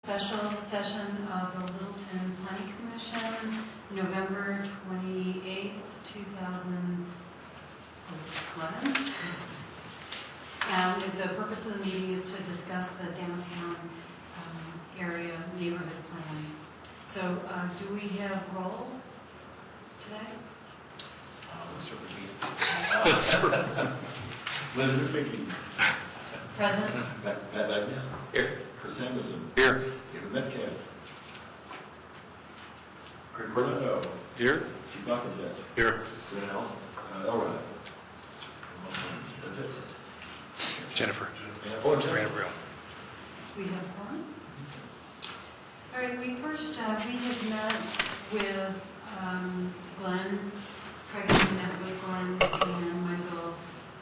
Special session of the Littleton Planning Commission, November 28th, 2011. And the purpose of the meeting is to discuss the downtown area neighborhood plan. So do we have roll today? Linda Fickey. Present. Pat Agnew. Here. Chris Anderson. Here. David Metcalf. Craig Coronado. Here. Steve Buckensett. Here. Anyone else? Elrod. That's it. Jennifer. Oh, Jennifer. Brandon. We have one. All right, we first, we had met with Glenn, Craig met with Glenn and Michael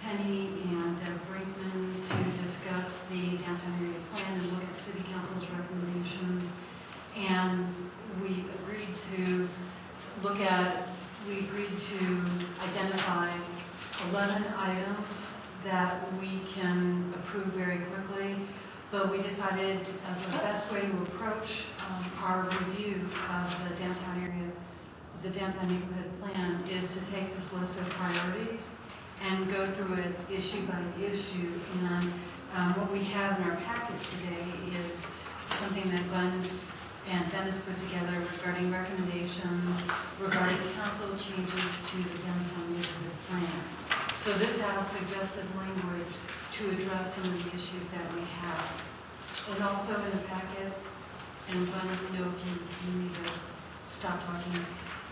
Penny and Brinkman to discuss the downtown area plan and look at City Council's recommendations. And we agreed to identify 11 items that we can approve very quickly. But we decided the best way to approach our review of the downtown area, the downtown neighborhood plan, is to take this list of priorities and go through it issue by issue. And what we have in our packet today is something that Glenn and Dennis put together regarding recommendations regarding council changes to the downtown neighborhood plan. So this has suggested language to address some of the issues that we have. And also in the packet, and Glenn, let me know if you need to stop talking.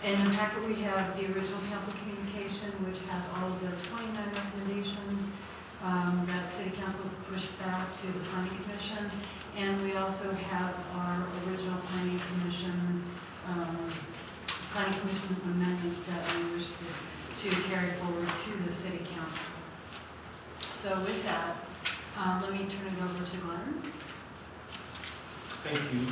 In the packet we have the original council communication, which has all of the 29 recommendations that City Council pushed back to the Planning Commission. And we also have our original Planning Commission amendments that we wish to carry forward to the City Council. So with that, let me turn it over to Glenn. Thank you.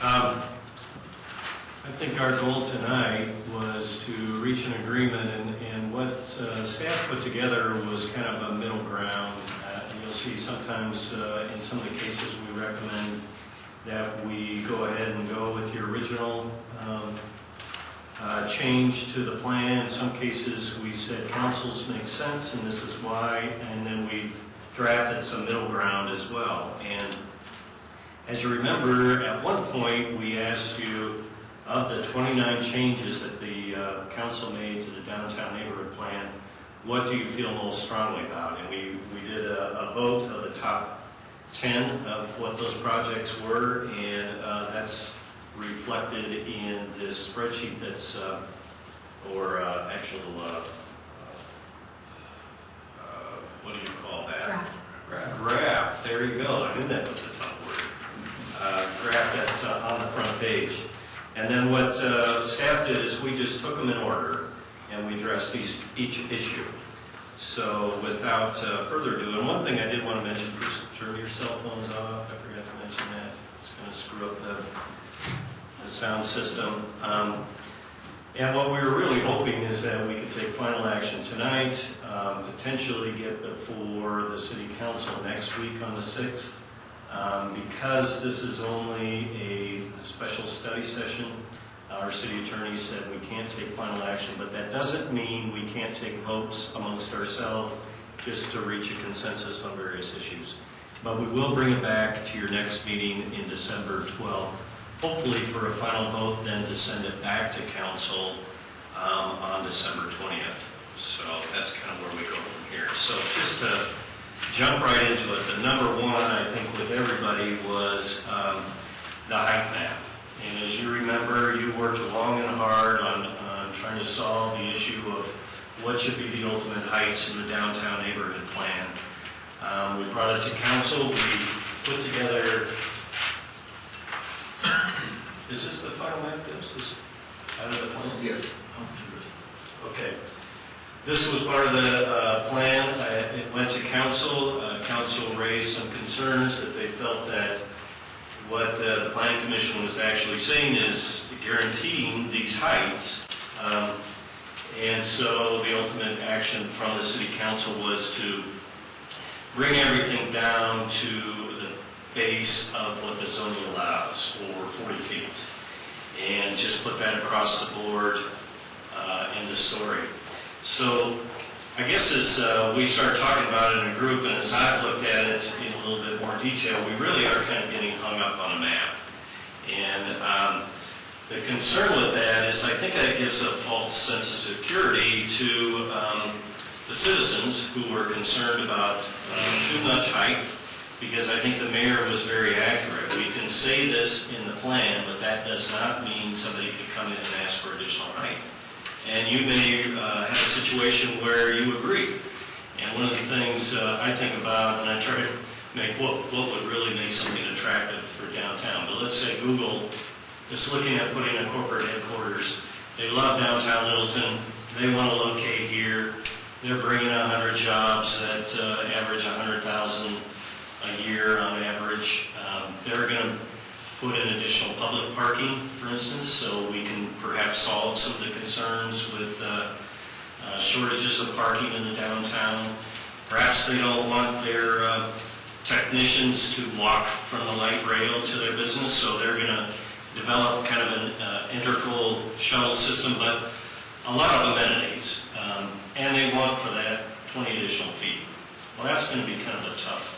I think our goal tonight was to reach an agreement, and what staff put together was kind of a middle ground. You'll see sometimes in some of the cases we recommend that we go ahead and go with the original change to the plan. In some cases we said councils make sense and this is why, and then we've drafted some middle ground as well. And as you remember, at one point we asked you, of the 29 changes that the council made to the downtown neighborhood plan, what do you feel most strongly about? And we did a vote of the top 10 of what those projects were, and that's reflected in this spreadsheet that's, what do you call that? Graph. There you go. I knew that was a tough word. Graph that's on the front page. And then what staff did is we just took them in order and we addressed each issue. So without further ado, and one thing I did want to mention, first turn your cell phones off. I forgot to mention that. It's going to screw up the sound system. And what we were really hoping is that we could take final action tonight, potentially get before the City Council next week on the 6th. Because this is only a special study session, our city attorney said we can't take final action, but that doesn't mean we can't take votes amongst ourselves just to reach a consensus on various issues. But we will bring it back to your next meeting in December 12th, hopefully for a final vote, then to send it back to council on December 20th. So that's kind of where we go from here. So just to jump right into it, the number one, I think, with everybody was the height map. And as you remember, you worked long and hard on trying to solve the issue of what should be the ultimate heights in the downtown neighborhood plan. We brought it to council. We put together, is this the final map? Is this out of the plan? Yes. Okay. This was part of the plan. It went to council. Council raised some concerns that they felt that what the Planning Commission was actually saying is guaranteeing these heights. And so the ultimate action from the City Council was to bring everything down to the base of what the zoning 40 feet. And just put that across the board in the story. So I guess as we start talking about it in a group, and as I've looked at it in a little bit more detail, we really are kind of getting hung up on a map. And the concern with that is I think that gives a false sense of security to the citizens who were concerned about too much height, because I think the mayor was very accurate. We can say this in the plan, but that does not mean somebody can come in and ask for additional height. And you may have a situation where you agree. And one of the things I think about, and I try to make what would really make something attractive for downtown. But let's say Google is looking at putting a corporate headquarters. They love downtown Littleton. They want to locate here. They're bringing 100 jobs that average 100,000 a year on average. They're going to put in additional public parking, for instance, so we can perhaps solve some of the concerns with shortages of parking in the downtown. Perhaps they don't want their technicians to walk from the light rail to their business, so they're going to develop kind of an integral shuttle system, but a lot of amenities. And they want for that 20 additional feet. Well, that's going to be kind of a tough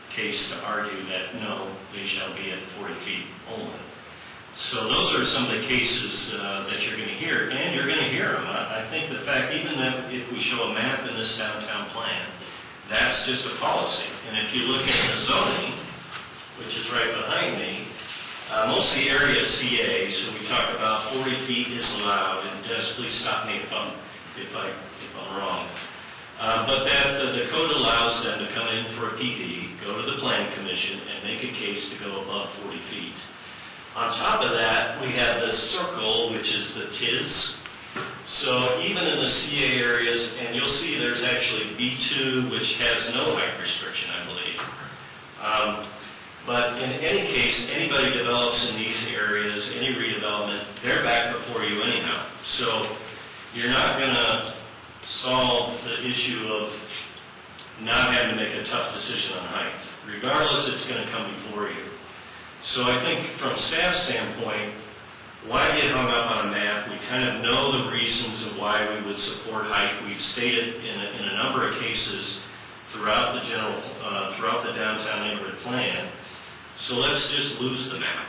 case to argue that no, they shall be at 40 feet only. So those are some of the cases that you're going to hear, and you're going to hear them. I think the fact, even that if we show a map in this downtown plan, that's just a policy. And if you look at the zoning, which is right behind me, most of the area is CA, so we talk about 40 feet is allowed, and Des, please stop me if I'm wrong. But that the code allows them to come in for a PD, go to the planning commission, and make a case to go above 40 feet. On top of that, we have this circle, which is the TIS. So even in the CA areas, and you'll see there's actually B2, which has no height restriction, I believe. But in any case, anybody develops in these areas, any redevelopment, they're back before you anyhow. So you're not going to solve the issue of not having to make a tough decision on height. Regardless, it's going to come before you. So I think from staff standpoint, why get hung up on a map? We kind of know the reasons of why we would support height. We've stated in a number of cases throughout the downtown neighborhood plan. So let's just lose the map.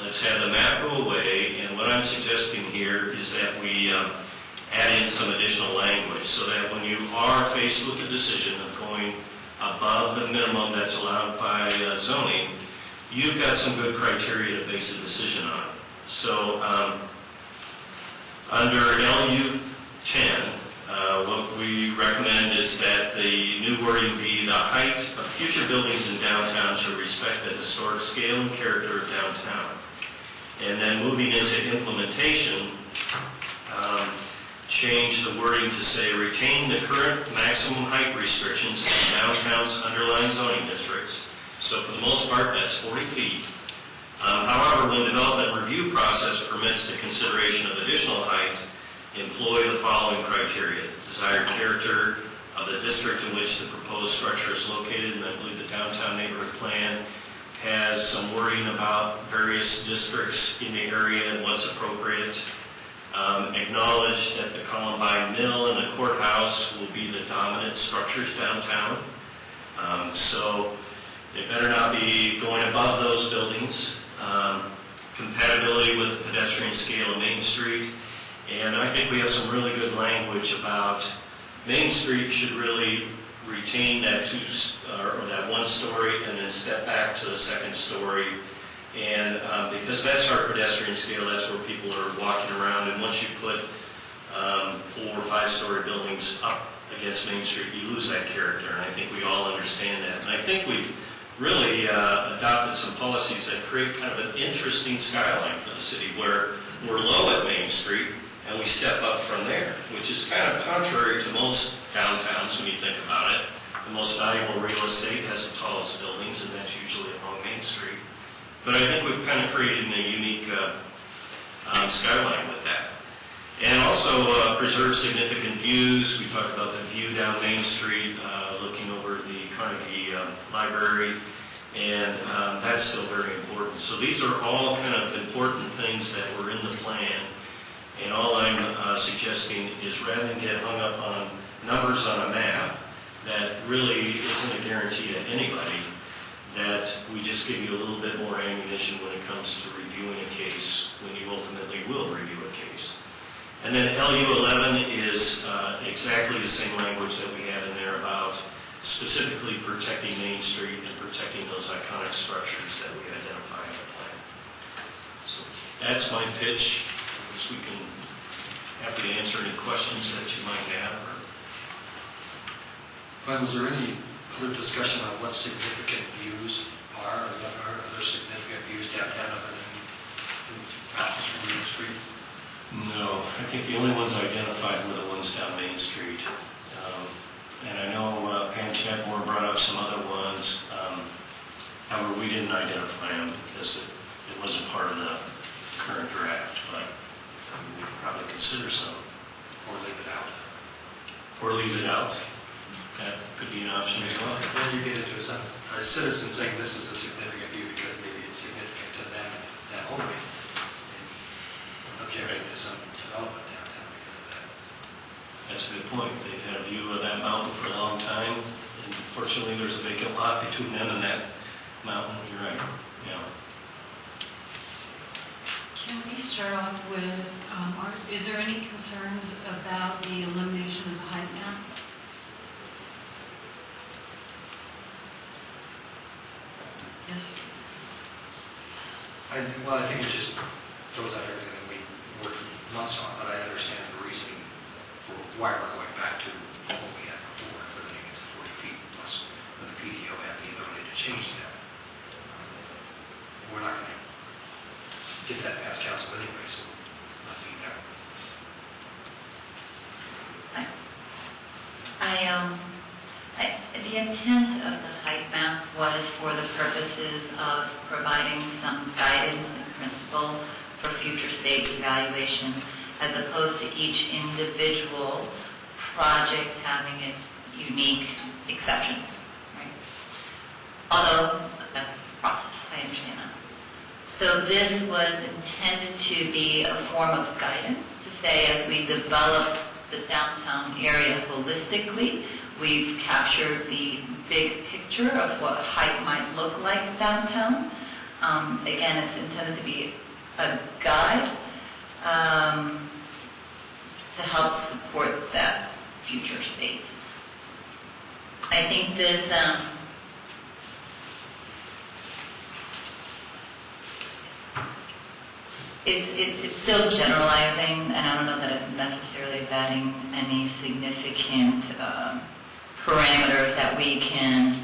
Let's have the map go away, and what I'm suggesting here is that we add in some additional language so that when you are faced with the decision of going above the minimum that's allowed by zoning, you've got some good criteria to base a decision on. So under LU 10, what we recommend is that the new wording be the height of future buildings in downtown should respect the historic scale and character of downtown. And then moving into implementation, change the wording to say retain the current maximum height restrictions in downtown's underlying zoning districts. So for the most part, that's 40 feet. However, when development review process permits the consideration of additional height, employ the following criteria. Desired character of the district in which the proposed structure is located, and I believe the downtown neighborhood plan has some wording about various districts in the area and what's appropriate. Acknowledge that the Columbine Mill and the courthouse will be the dominant structures downtown. So they better not be going above those buildings. Compatibility with the pedestrian scale of Main Street. And I think we have some really good language about Main Street should really retain that that one story and then step back to the second story. And because that's our pedestrian scale, that's where people are walking around. And once you put 4 or 5 story buildings up against Main Street, you lose that character. And I think we all understand that. And I think we've really adopted some policies that create kind of an interesting skyline for the city where we're low at Main Street and we step up from there, which is kind of contrary to most downtowns when you think about it. The most valuable real estate has the tallest buildings, and that's usually along Main Street. But I think we've kind of created a unique skyline with that. And also preserve significant views. We talked about the view down Main Street, looking over the Carnegie Library. And that's still very important. So these are all kind of important things that were in the plan. And all I'm suggesting is rather than get hung up on numbers on a map, that really isn't a guarantee to anybody, that we just give you a little bit more ammunition when it comes to reviewing a case, when you ultimately will review a case. And then LU11 is exactly the same language that we had in there about specifically protecting Main Street and protecting those iconic structures that we identify in the plan. So that's my pitch. So we can happy to answer any questions that you might have. Glenn, was there any other discussion on what significant views are? Are there significant views downtown other than mountains from Main Street? No, I think the only ones identified were the ones down Main Street. And I know Pam Chapmore brought up some other ones. However, we didn't identify them because it wasn't part of the current draft, but we could probably consider some. Or leave it out? Or leave it out. That could be an option as well. Then you get into a citizen saying this is a significant view because maybe it's significant to them and them only. And objecting to some development downtown because of that. That's a good point. They've had a view of that mountain for a long time, and fortunately there's a vacant lot between them and that mountain. You're right. Yeah. Can we start off with, is there any concerns about the elimination of the height map? Yes. I think it just throws out everything that we worked months on, but I understand the reasoning for why we're going back to what we had before, limiting it to 40 feet, plus when the PDO had the ability to change that. We're not going to get that past council anyway, so it's not being there. The intent of the height map was for the purposes of providing some guidance and principle for future state evaluation, as opposed to each individual project having its unique exceptions, right? Although that's the process, I understand that. So this was intended to be a form of guidance to say, as we develop the downtown area holistically, we've captured the big picture of what height might look like downtown. Again, it's intended to be a guide to help support that future state. I think this it's still generalizing, and I don't know that it necessarily is adding any significant parameters that we can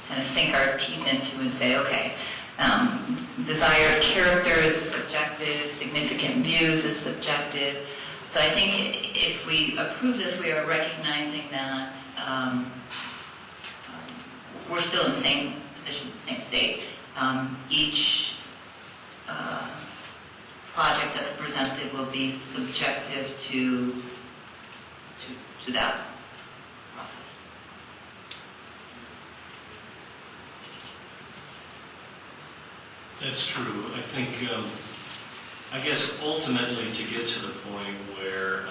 kind of sink our teeth into and say, okay, desired character is subjective, significant views is subjective. So I think if we approve this, we are recognizing that we're still in the same position, same state. Each project that's presented will be subjective to that process. That's true. I think, I guess ultimately to get to the point where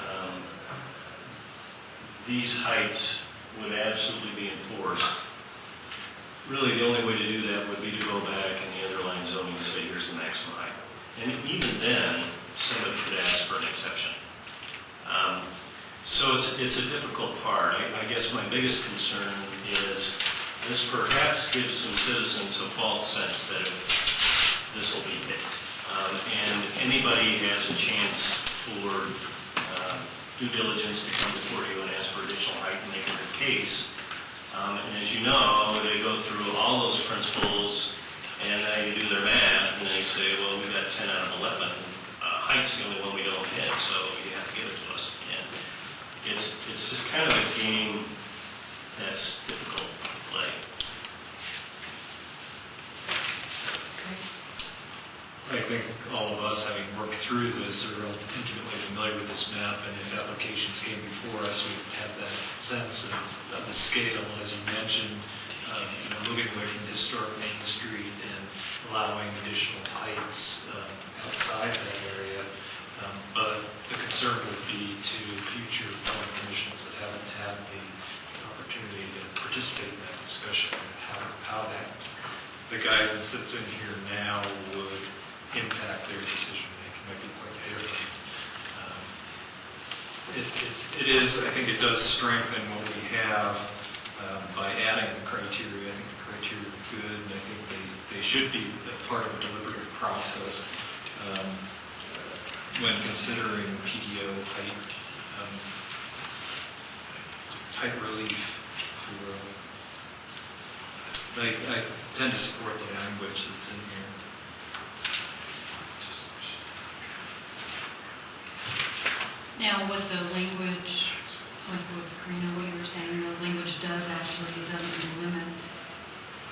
these heights would absolutely be enforced, really the only way to do that would be to go back in the underlying zoning and say, here's the maximum height. And even then, somebody could ask for an exception. So it's a difficult part. I guess my biggest concern is this perhaps gives some citizens a false sense that this will be hit. And anybody has a chance for due diligence to come before you and ask for additional height and make a good case. And as you know, they go through all those principles and they do their math and they say, well, we got 10 out of 11. Height's the only one we don't hit, so you have to give it to us. And it's just kind of a game that's difficult to play. I think all of us, having worked through this, are real intimately familiar with this map, and if applications came before us, we have that sense of the scale, as you mentioned. moving away from the historic Main Street and allowing additional heights outside that area. But the concern would be to future planning commissions that haven't had the opportunity to participate in that discussion, how the guidance that's in here now would impact their decision making. Might be quite different. It is, I think it does strengthen what we have by adding the criteria. I think the criteria are good, and I think they should be a part of a deliberative process when considering PDO height relief. I tend to support the language that's in here. Now, with the language, like with Karina, what you were saying, the language doesn't limit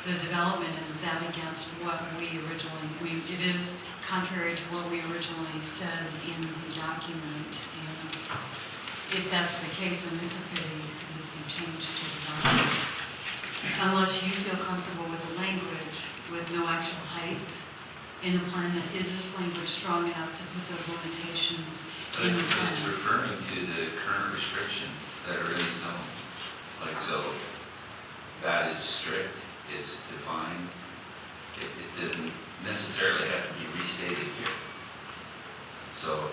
the development. Is that against what we originally, it is contrary to what we originally said in the document. And if that's the case, then it's a pretty significant change to the document. Unless you feel comfortable with the language, with no actual heights in the plan, is this language strong enough to put those limitations in the plan? It's referring to the current restrictions that are in the zone. Like, so that is strict, it's defined. It doesn't necessarily have to be restated here. So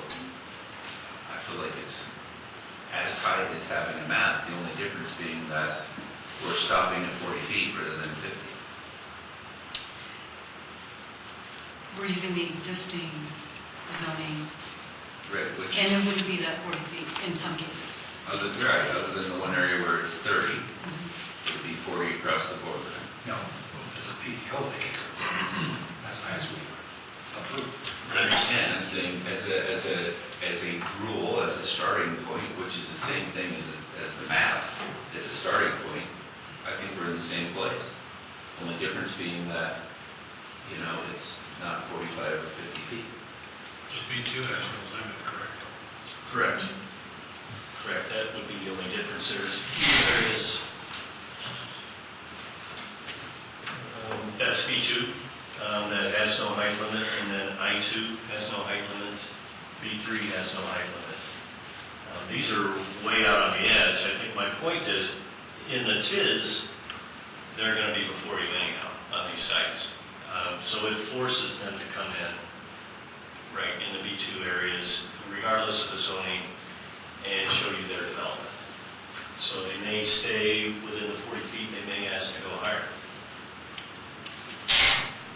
I feel like it's as tight as having a map, the only difference being that we're stopping at 40 feet rather than 50. We're using the existing zoning, Right, which, and it wouldn't be that 40 feet in some cases. other than the one area where it's 30, it would be 40 across the board. Right? No, as a PDO, they can go as we approve. I understand. I'm saying as a rule, as a starting point, which is the same thing as the map, it's a starting point. I think we're in the same place. Only difference being that, it's not 45 or 50 feet. So B2 has no limit, correct? Correct. Correct, that would be the only difference. There's a few areas, that's B2, that has no height limit, and then I2 has no height limit, B3 has no height limit. These are way out on the edge. I think my point is, in the TIS, they're going to be before you anyhow on these sites. So it forces them to come in, right, in the B2 areas, regardless of the zoning, and show you their development. So they may stay within the 40 feet, they may ask to go higher.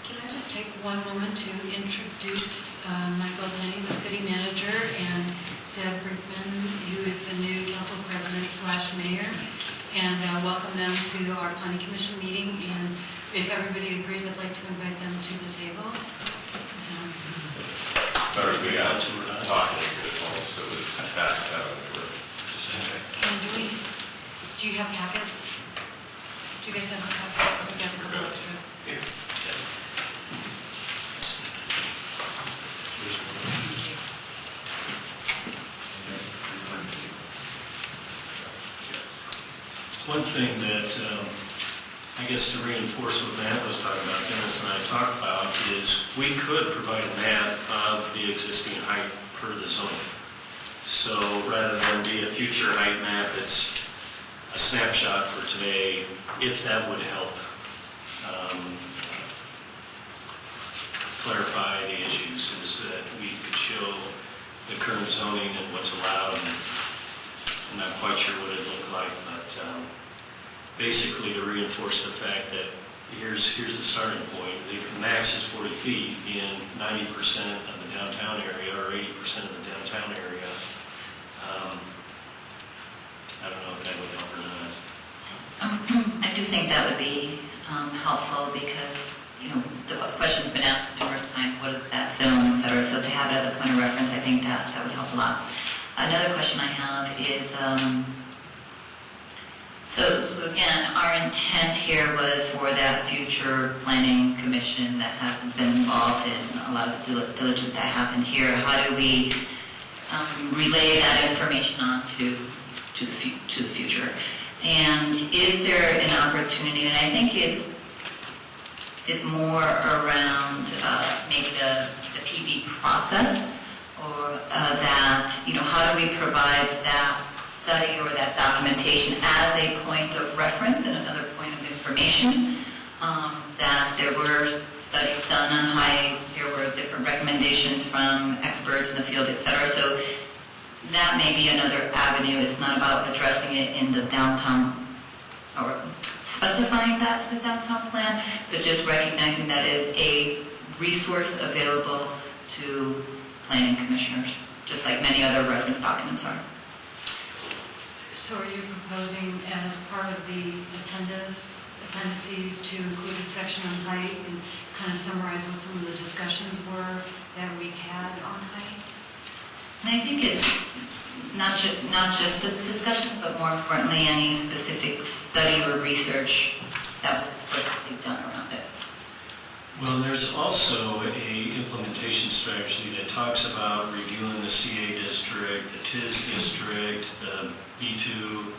Can I just take one moment to introduce Michael Denny, the city manager, and Deb Brinkman, who is the new council president/mayor, and welcome them to our planning commission meeting. And if everybody agrees, I'd like to invite them to the table. Sorry, we got talking to it also, it was passed out. And do you have packets? Do you guys have packets? We got a couple extra. Yeah. One thing that, I guess to reinforce what Matt was talking about, Dennis and I talked about, is we could provide a map of the existing height per the zoning. So rather than be a future height map, it's a snapshot for today, if that would help clarify the issues, is that we could show the current zoning and what's allowed. And I'm not quite sure what it'd look like, but basically to reinforce the fact that here's the starting point. The max is 40 feet in 90% of the downtown area or 80% of the downtown area. I don't know if that would help or not. I do think that would be helpful because, the question's been asked numerous times, what is that zone, et cetera. So to have it as a point of reference, I think that would help a lot. Another question I have is, so again, our intent here was for that future planning commission that hasn't been involved in a lot of the diligence that happened here. How do we relay that information on to the future? And is there an opportunity, and I think it's more around maybe the PB process, or that, how do we provide that study or that documentation as a point of reference and another point of information, that there were studies done on height, there were different recommendations from experts in the field, et cetera. So that may be another avenue. It's not about addressing it in the downtown or specifying that in the downtown plan, but just recognizing that is a resource available to planning commissioners, just like many other reference documents are. So are you proposing as part of the appendices to include a section on height and kind of summarize what some of the discussions were that we've had on height? And I think it's not just the discussion, but more importantly, any specific study or research that was explicitly done around it. Well, there's also a implementation strategy that talks about reviewing the CA district, the TIS district, the B2,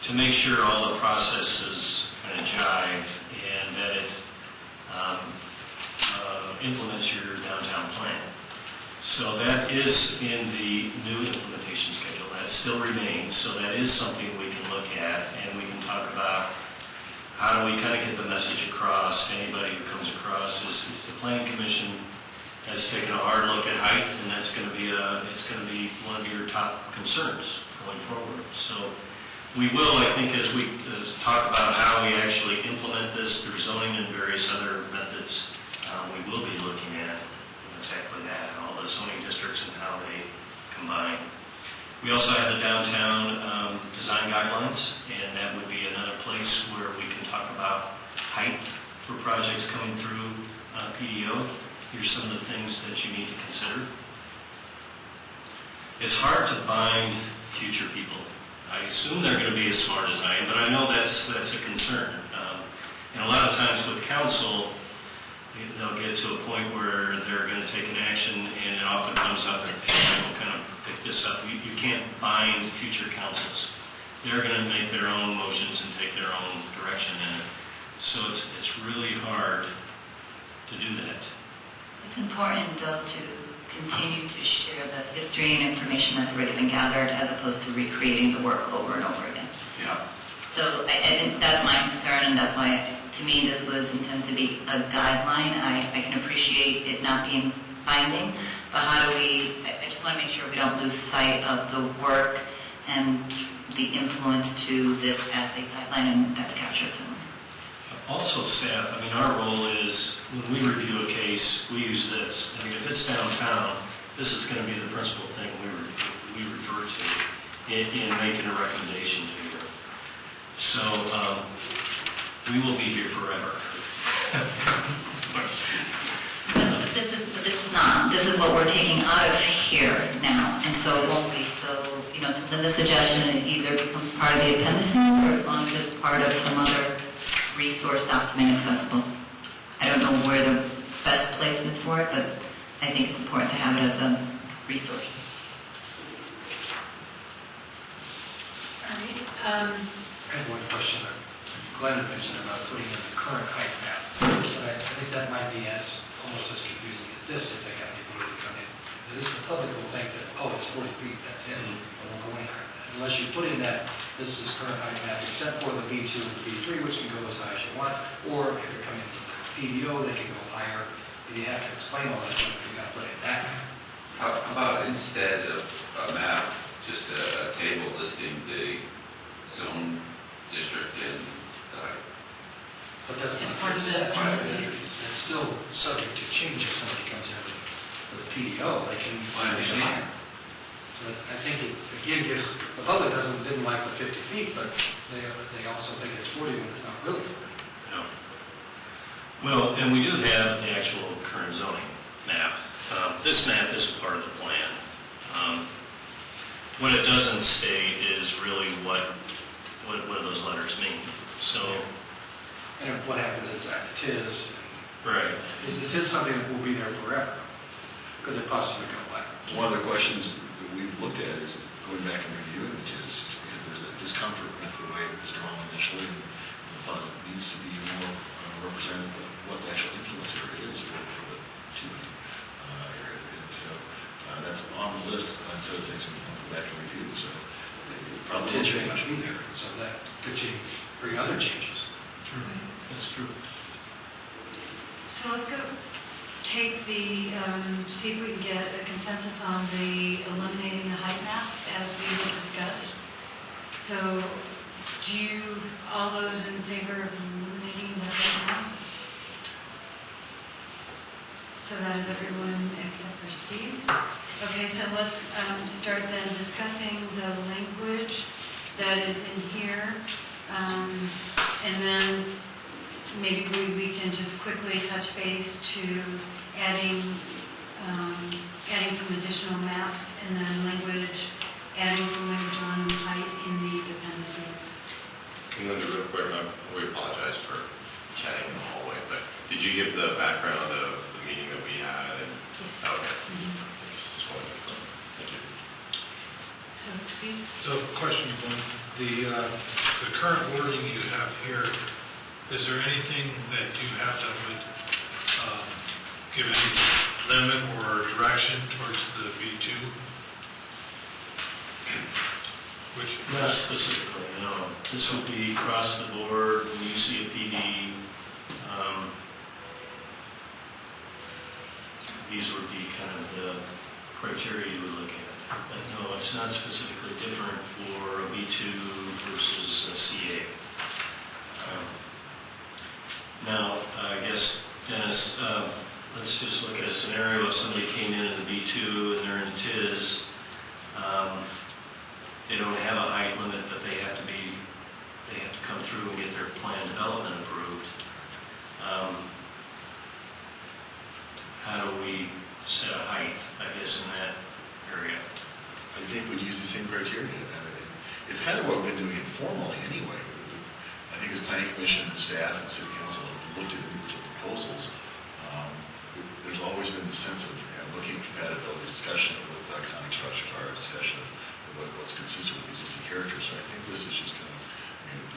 to make sure all the processes kind of jive and that it implements your downtown plan. So that is in the new implementation schedule. That still remains. So that is something we can look at, and we can talk about how do we kind of get the message across to anybody who comes across is the Planning Commission has taken a hard look at height, and that's going to be one of your top concerns going forward. So we will, I think, as we talk about how we actually implement this through zoning and various other methods, we will be looking at exactly that, all the zoning districts and how they combine. We also have the downtown design guidelines, and that would be another place where we can talk about height for projects coming through PDO. Here's some of the things that you need to consider. It's hard to bind future people. I assume they're going to be as smart as I am, but I know that's a concern. And a lot of times with council, they'll get to a point where they're going to take an action, and it often comes up, and we'll kind of pick this up. You can't bind future councils. They're going to make their own motions and take their own direction in it. So it's really hard to do that. It's important, though, to continue to share the history and information that's already been gathered as opposed to recreating the work over and over again. Yeah. So I think that's my concern, and that's why, to me, this was intended to be a guideline. I can appreciate it not being binding, but how do we, I just want to make sure we don't lose sight of the work and the influence to this as a guideline, and that's captured somewhere. Also, staff, our role is, when we review a case, we use this. If it's downtown, this is going to be the principal thing we refer to in making a recommendation to you. So, we will be here forever. But this is not. This is what we're taking out of here now, and so it won't be. So, to the suggestion, it either becomes part of the appendices, or as long as it's part of some other resource document accessible. I don't know where the best place is for it, but I think it's important to have it as a resource. All right. I had one question. Glenn had mentioned about putting in the current height map, but I think that might be almost as confusing as this if they have the ability to come in. The public will think that, it's 40 feet, that's it, and won't go any higher than that. Unless you put in that this is current height map, except for the B2 and the B3, which can go as high as you want, or if you're coming from the PDO, they can go higher. And you have to explain all that, you got to put in that map. How about instead of a map, just a table listing the zone district and the height? But that's It's not part of the set by the appendices. boundaries. It's still subject to change if somebody comes in with a PDO, they can I understand. higher. So I think it, again, gives, the public didn't like the 50 feet, but they also think it's 40 when it's not really 40. No. Well, and we do have the actual current zoning map. This map is part of the plan. What it doesn't state is really what do those letters mean. So, And what happens inside the TIS? right. Is the TIS something that will be there forever? Could it possibly go away? One of the questions that we've looked at is going back and reviewing the TIS, because there's a discomfort with the way it was drawn initially, and thought it needs to be more representative of what the actual influence area is for the Tunie area. And so that's on the list instead of things we want to go back and review. So it probably It will may not change. be there, and so that could bring other changes. True. That's true. So let's go take see if we can get a consensus on the eliminating the height map as we had discussed. So all those in favor of eliminating the height map? So that is everyone except for Steve. Okay, so let's start then discussing the language that is in here. And then maybe we can just quickly touch base to adding some additional maps and then adding some language on height in the appendices. And then real quick, we apologize for chatting in the hallway, but did you give the background of the meeting that we had? Yes. Okay. Mhm. Just wanted to confirm. Thank you. So, Steve? So, question one, the current wording you have here, is there anything that you have that would give any limit or direction towards the B2? Not specifically, no. This would be across the board. When you see a PD, these would be kind of the criteria you would look at. But no, it's not specifically different for a B2 versus a CA. Now, I guess, Dennis, let's just look at a scenario if somebody came in the B2 and they're in a TIS. They don't have a height limit, but they have to come through and get their plan development approved. How do we set a height, I guess, in that area? I think we use the same criteria. It's kind of what we've been doing informally anyway. I think as planning commission and staff and city council have looked at individual proposals, there's always been the sense of looking at compatibility discussion with iconic structures, our discussion of what's consistent with existing characters. So I think this is just kind of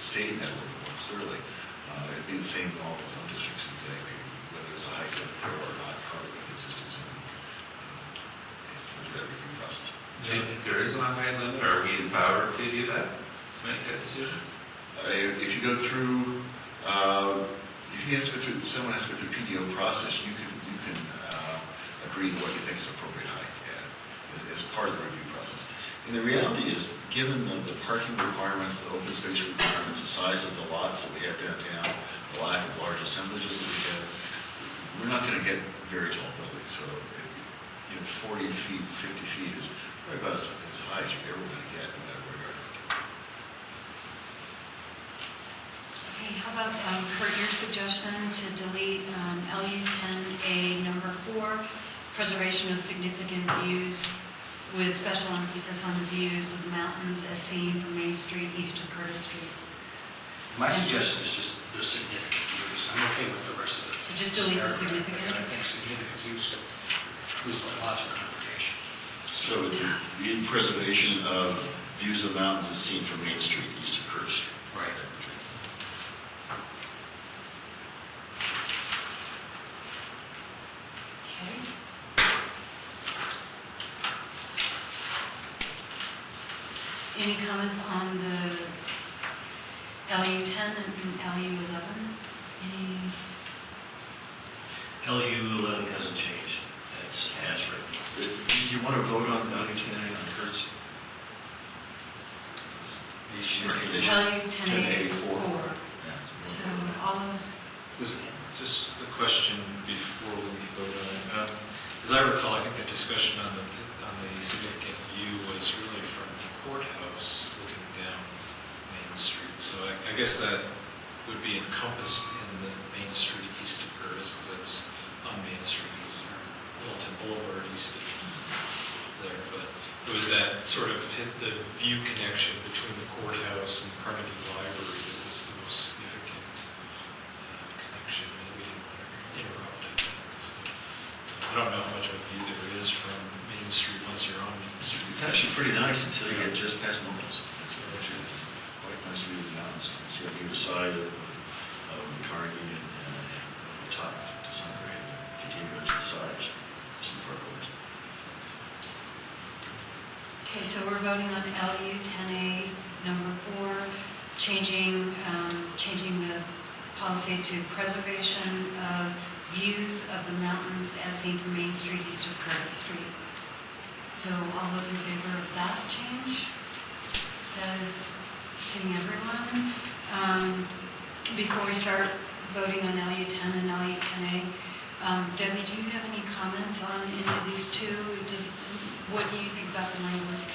stating that a little bit more clearly. It'd be the same in all the zone districts, whether there's a height limit there or not currently with existing zoning, through that review process. If there isn't a height limit, are we empowered to do that, to make that decision? If you go through, someone has to go through PDO process, you can agree to what you think is an appropriate height as part of the review process. And the reality is, given the parking requirements, the open space requirements, the size of the lots that we have downtown, the lack of large assemblages that we have, we're not going to get very tall buildings. So, 40 feet, 50 feet is probably about as high as you're ever going to get, no matter where you are. Okay, how about, Kurt, your suggestion to delete LU10A number 4, preservation of significant views with special emphasis on the views of the mountains as seen from Main Street east of Curtis Street. My suggestion is just the significant views. I'm okay with the rest of it. So just delete the significant? Because I think significant views is a logical interpretation. So it would be in preservation of views of mountains as seen from Main Street east of Curtis Street. Right. Okay. Any comments on the LU10 and LU11? Any? LU11 hasn't changed. That's as written. Did you want to vote on LU10A on Kurt's recommendation? LU10A 4. 4. So all those, Just a question before we vote on it. As I recall, I think the discussion on the significant view was really from the courthouse looking down Main Street. So I guess that would be encompassed in the Main Street east of Curtis, because that's on Main Street east, or Littleton Boulevard east of there. But it was that sort of the view connection between the courthouse and the Carnegie Library that was the most significant connection that we didn't want to interrupt, I think. So, I don't know how much of a view there is from Main Street once you're on Main Street. It's actually pretty nice until you get just past Mobiles. That's what it is. nice view of the mountains. You can see on either side of McCarty and the top to some degree, and continue to the side, some further woods. Okay, so we're voting on LU 10A number 4, changing the policy to preservation of views of the mountains as seen from Main Street east of Curtis Street. So all those in favor of that change? That is seeing everyone. Before we start voting on LU 10 and LU 10A, Debbie, do you have any comments on any of these two? What do you think about the language?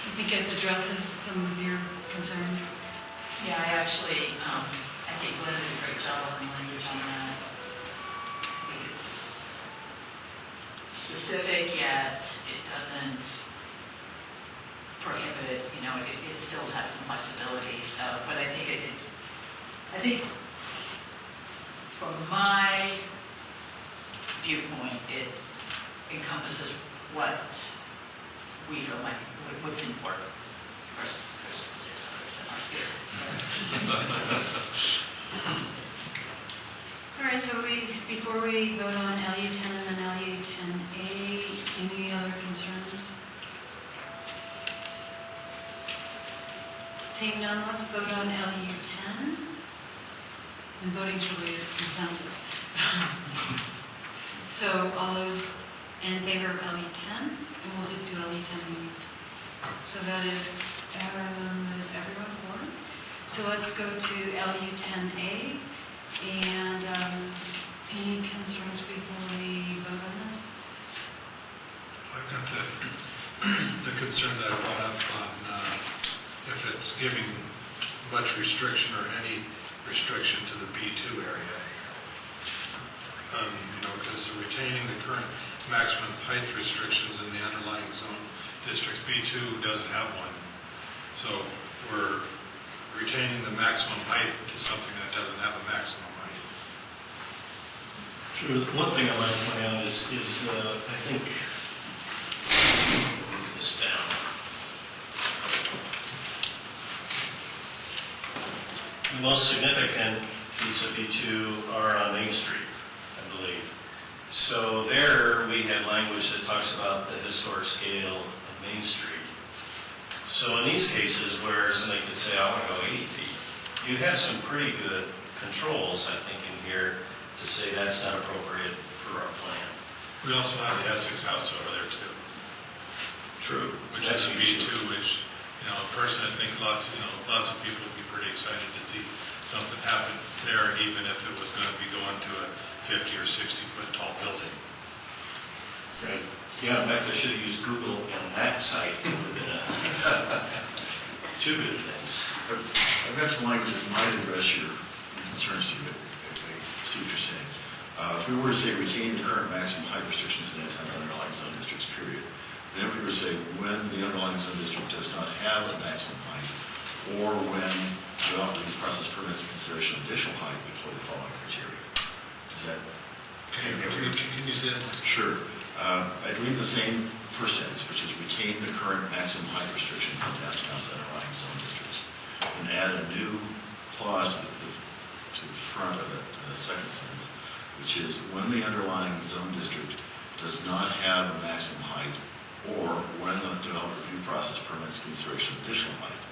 You think it addresses some of your concerns? Yeah, I actually, I think Glenn did a great job on the language on that. I think it's specific, yet it doesn't prohibit, it still has some flexibility, so, but I think from my viewpoint, it encompasses what we feel like, what's important. Of course, there's 6 others that aren't here. All right, so before we vote on LU 10 and then LU 10A, any other concerns? Seeing none, let's vote on LU 10. And voting's really a consensus. So all those in favor of LU 10, and we'll do LU 10 immediately. So that is everyone for? So let's go to LU 10A. And any concerns before we vote on this? I've got the concern that I brought up on if it's giving much restriction or any restriction to the B2 area. Because retaining the current maximum height restrictions in the underlying zone districts, B2 doesn't have one. So we're retaining the maximum height to something that doesn't have a maximum height. True. One thing I'd like to point out is I think, put this down. The most significant piece of B2 are on Main Street, I believe. So there we have language that talks about the historic scale of Main Street. So in these cases where somebody could say, I want to go 80 feet, you have some pretty good controls, I think, in here to say that's not appropriate for our plan. We also have the Essex House over there too. True. Which is a B2, which, a person, I think lots of people would be pretty excited to see something happen there, even if it was going to be going to a 50 or 60 foot tall building. Right. Yeah, in fact, I should have used Google and that site. It would have been two good things. I've got some language that might address your concerns to you, if I see what you're saying. If we were to say retain the current maximum height restrictions in downtown's underlying zone districts, period, then if we were to say when the underlying zone district does not have a maximum height, or when development process permits the consideration of additional height, we employ the following criteria. Does that? Can you say that? Sure. I'd leave the same first sentence, which is retain the current maximum height restrictions in downtown's underlying zone districts, and add a new clause to the front of it, the second sentence, which is when the underlying zone district does not have a maximum height, or when the development review process permits consideration of additional height,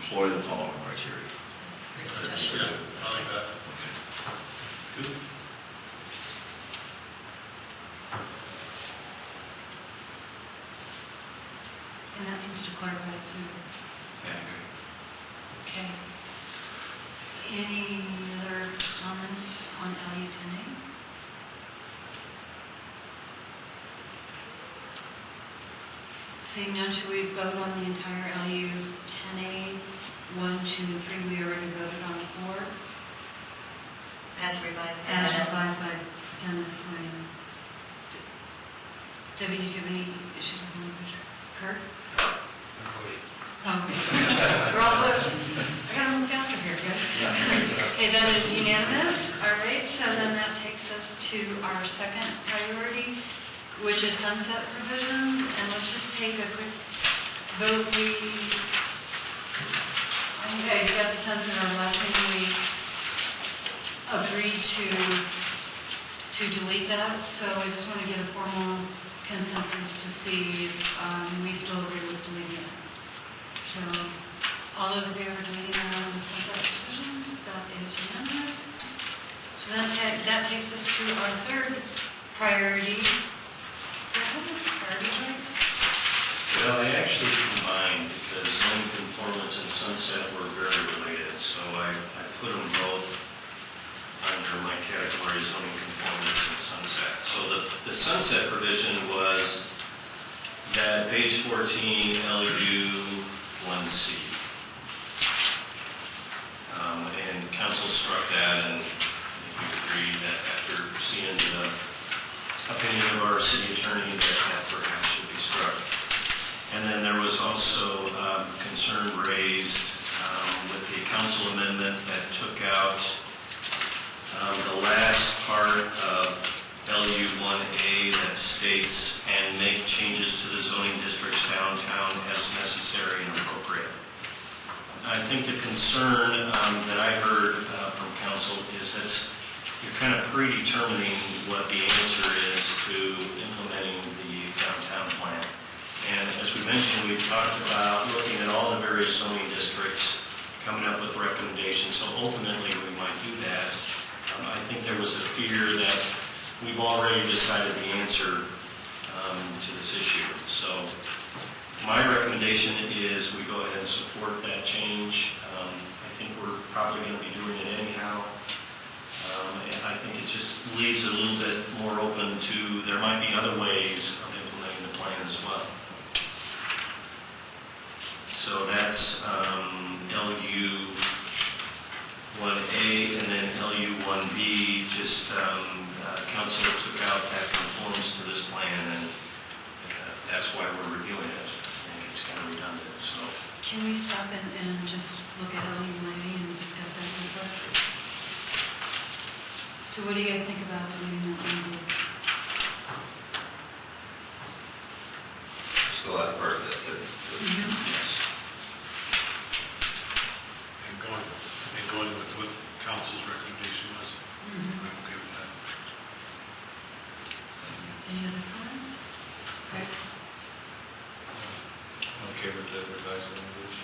employ the following criteria. Yeah, I like that. Okay. Good. And that seems to clarify it too. Yeah, I agree. Okay. Any other comments on LU 10A? Seeing none, should we vote on the entire LU 10A, 1, 2, and 3? We already voted on 4. As revised. As revised by Dennis Swain. Debbie, did you have any issues with the language? Kurt? Oh, okay. We're all good. I gotta move faster here, guys. Okay, that is unanimous. All right, so then that takes us to our second priority, which is sunset provisions. And let's just take a quick vote. think I got the sense in our last meeting, we agreed to delete that, so I just want to get a formal consensus to see if we still agree with deleting it. So, all those in favor of deleting the sunset provisions, that is unanimous. So that takes us to our third priority. Did I have this priority right? Well, I actually combined because zoning conformance and sunset were very related, so I put them both under my category zoning conformance and sunset. So the sunset provision was that page 14, LU 1C. And council struck that, and we agreed that after seeing the opinion of our city attorney that perhaps should be struck. And then there was also concern raised with the council amendment that took out the last part of LU 1A that states, and make changes to the zoning districts downtown as necessary and appropriate. I think the concern that I heard from council is that you're kind of predetermining what the answer is to implementing the downtown plan. And as we mentioned, we've talked about looking at all the various zoning districts, coming up with recommendations. So ultimately, we might do that. I think there was a fear that we've already decided the answer to this issue. So my recommendation is we go ahead and support that change. I think we're probably going to be doing it anyhow. And I think it just leaves it a little bit more open to, there might be other ways of implementing the plan as well. So that's LU 1A, and then LU 1B, just council took out that conforms to this plan, and that's why we're reviewing it. I think it's kind of redundant, so. Can we stop and just look at LU 1A and discuss that a little bit? So what do you guys think about deleting that 1B? So that's part of that sentence. Yes. And going with what council's recommendation was. I'm okay with that. Any other comments? Okay. Okay with the revised language?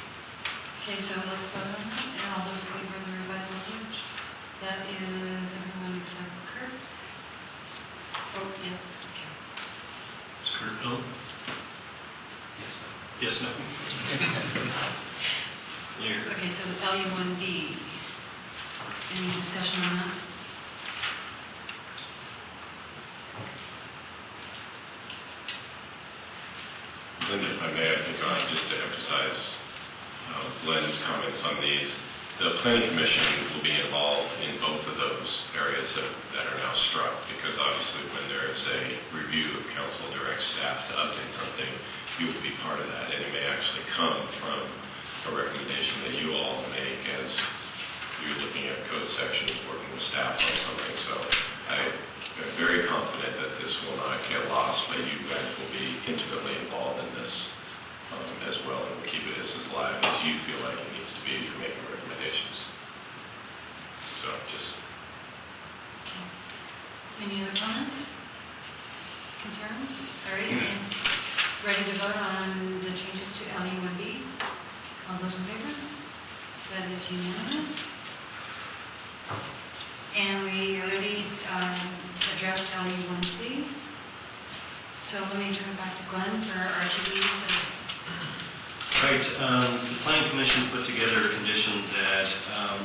Okay, so let's vote on that. And all those in favor of the revised language? That is everyone except Kurt. Oh, yeah, okay. Is Kurt no? Yes, sir. Yes, no? Clear. Okay, so LU1B. Any discussion on that? Linda, if I may, I think just to emphasize Glenn's comments on these, the planning commission will be involved in both of those areas that are now struck, because obviously when there is a review of council directs staff to update something, you will be part of that, and it may actually come from a recommendation that you all make as you're looking at code sections, working with staff on something. So I'm very confident that this will not get lost, but you guys will be intimately involved in this as well, and we'll keep it as live as you feel like it needs to be as you're making recommendations. So just... Any other comments? Concerns? All right, and ready to vote on the changes to LU1B? All those in favor? That is unanimous. And we already addressed LU1C. So let me turn it back to Glenn for RTDs. Right, the planning commission put together a condition that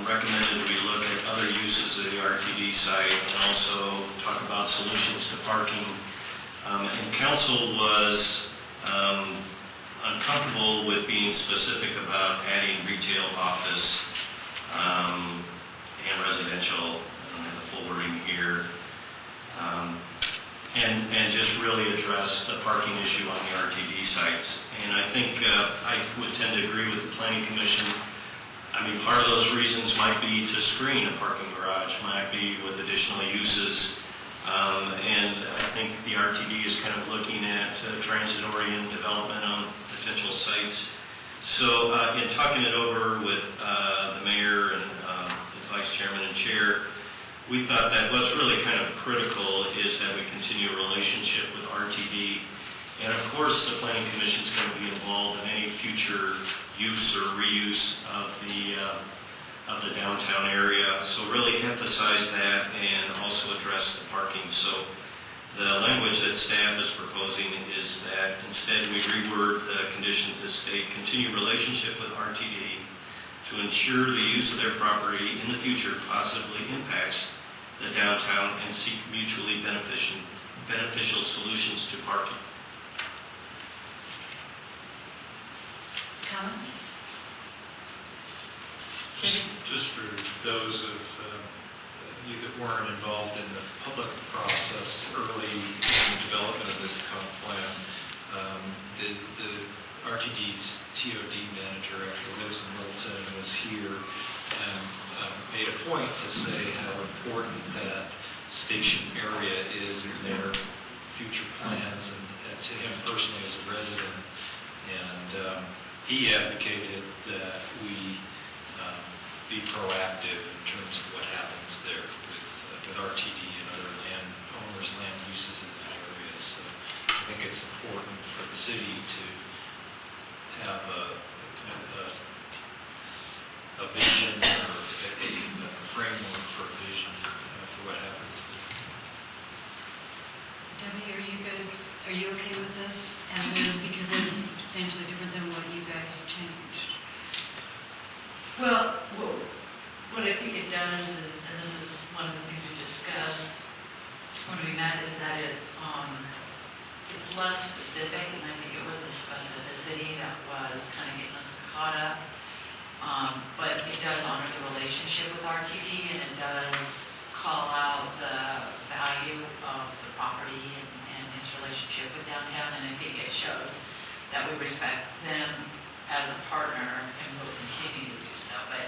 recommended we look at other uses of the RTD site and also talk about solutions to parking. And council was uncomfortable with being specific about adding retail, office, and residential. I don't have the full wording here. And just really address the parking issue on the RTD sites. And I think I would tend to agree with the planning commission. I mean, part of those reasons might be to screen a parking garage, might be with additional uses. And I think the RTD is kind of looking at transit-oriented development on potential sites. So in talking it over with the mayor and the vice chairman and chair, we thought that what's really kind of critical is that we continue a relationship with RTD. And of course, the Planning Commission is going to be involved in any future use or reuse of the downtown area. So really emphasize that and also address the parking. So the language that staff is proposing is that instead we reword the condition to state continue relationship with RTD to ensure the use of their property in the future positively impacts the downtown and seek mutually beneficial solutions to parking. Comments? Just for those of you that weren't involved in the public process early in the development of this comp plan, the RTD's TOD manager actually lives in Littleton and was here and made a point to say how important that station area is in their future plans and to him personally as a resident. And he advocated that we be proactive in terms of what happens there with RTD and other landowners, land uses in that area. So I think it's important for the city to have a vision or a framework for a vision for what happens there. Debbie, are you okay with this? And then, because it is substantially different than what you guys changed. Well, what I think it does is, and this is one of the things we discussed when we met, is that it's less specific, and I think it was the specificity that was kind of getting us caught up. But it does honor the relationship with RTD, and it does call out the value of the property and its relationship with downtown, and I think it shows that we respect them as a partner and will continue to do so, but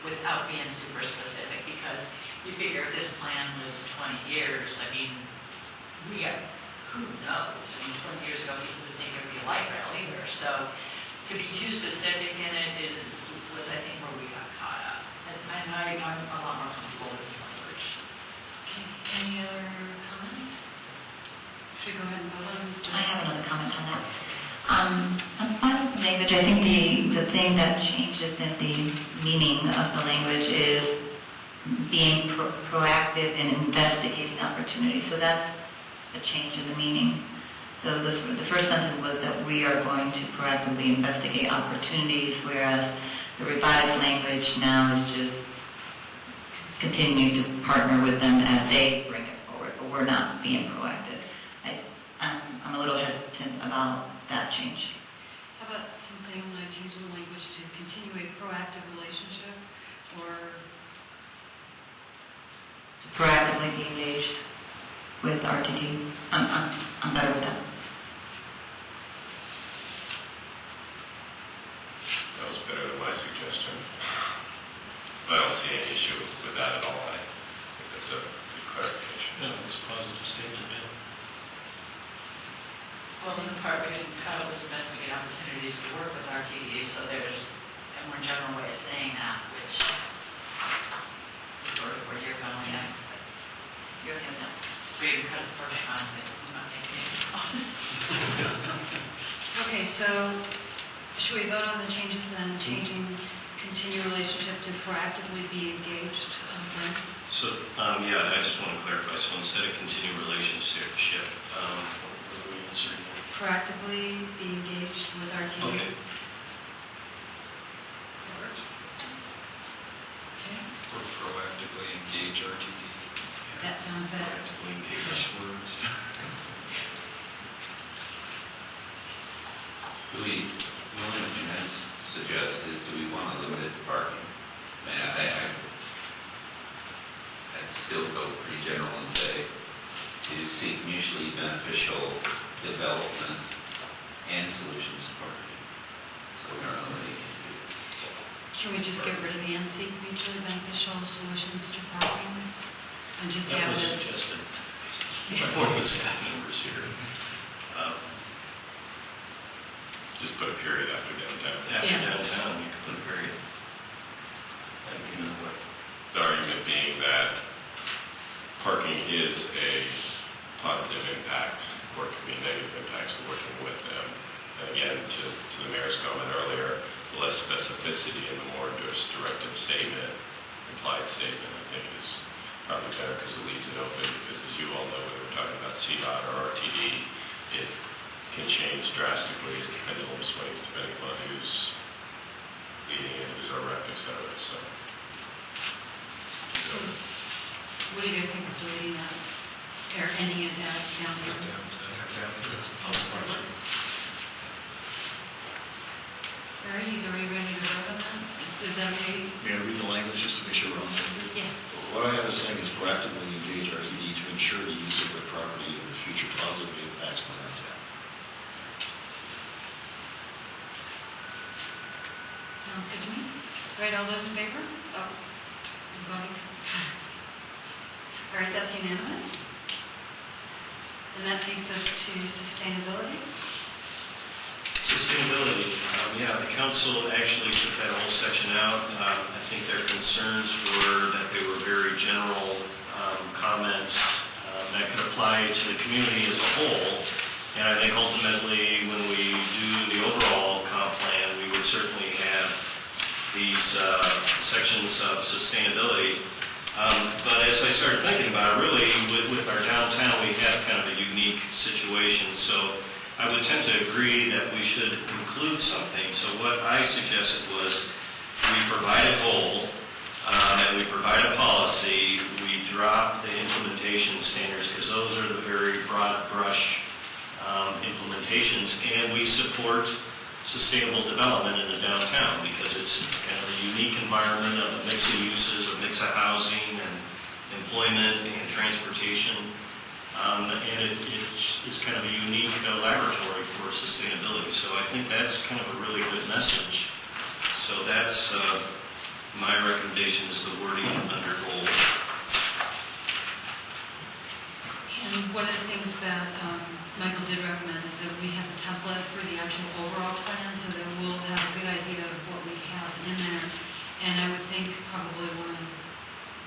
without being super specific, because you figure if this plan was 20 years, I mean, who knows? I mean, 20 years ago, people would think it would be a light rail either, so to be too specific in it was, I think, where we got caught up. And I'm a lot more comfortable with this language. Okay, any other comments? Should we go ahead and vote on this? I have another comment on that. I'm fine with the language. I think the thing that changes in the meaning of the language is being proactive in investigating opportunities. So that's a change in the meaning. So the first sentence was that we are going to proactively investigate opportunities, whereas the revised language now is just continue to partner with them as they bring it forward, but we're not being proactive. I'm a little hesitant about that change. How about something like changing the language to continue a proactive relationship, or To proactively be engaged with RTD. I'm better with that. That was better than my suggestion. I don't see any issue with that at all. I think that's a good clarification. No, it's a positive statement, yeah. Well, in the part we didn't cut was investigate opportunities to work with RTD, so there's a more general way of saying that, which is sort of where you're going at. You're okay with that? We didn't cut it the first time, but I'm not thinking it was. okay, so should we vote on the changes then, changing continue relationship to proactively be engaged? Okay. So, yeah, I just want to clarify. So instead of continue relationship, what are we inserting? Proactively be engaged with RTD. Okay. Okay, Or proactively engage RTD. that sounds better. Proactively engage. Nice words. The only thing I'd suggest is, do we want to limit it to parking? I mean, I'd still go pretty general and say, to seek mutually beneficial development and solutions to parking. So we're not limiting it to. Can we just get rid of the and seek mutually beneficial solutions to parking? And just That have was it, suggested. My point was staff members here. just put a period after downtown. After Yeah. downtown, you could put a period. And you know what? The argument being that parking is a positive impact or it can be a negative impact to working with them. And again, to the mayor's comment earlier, the less specificity and the more just directive statement, implied statement, I think is probably better because it leaves it open, because as you all know, whether we're talking about CDOT or RTD, it can change drastically as the pendulum swings depending on who's leading it, who's our rep, et cetera. So, what do you guys think of deleting that, or ending it at downtown? That's a possibility. All right, are we ready to vote on that? Is that okay? May I read the language just to make sure we're on the same page? Yeah. What I have is saying is proactively engage RTD to ensure the use of their property in the future positively impacts the downtown. Sounds good to me. All right, all those in favor? Oh, I'm voting. All right, that's unanimous. And that takes us to sustainability. Sustainability, yeah, the council actually took that whole section out. I think their concerns were that they were very general comments that could apply to the community as a whole. And I think ultimately, when we do the overall comp plan, we would certainly have these sections of sustainability. But as I started thinking about it, really, with our downtown, we have kind of a unique situation. So I would tend to agree that we should include something. So what I suggested was we provide a goal and we provide a policy. We drop the implementation standards because those are the very broad brush implementations, and we support sustainable development in the downtown because it's kind of a unique environment of a mix of uses, a mix of housing and employment and transportation. And it's kind of a unique laboratory for sustainability. So I think that's kind of a really good message. So that's my recommendation is the wording under goal. And one of the things that Michael did recommend is that we have a template for the actual overall plan so that we'll have a good idea of what we have in there. And I would think probably one of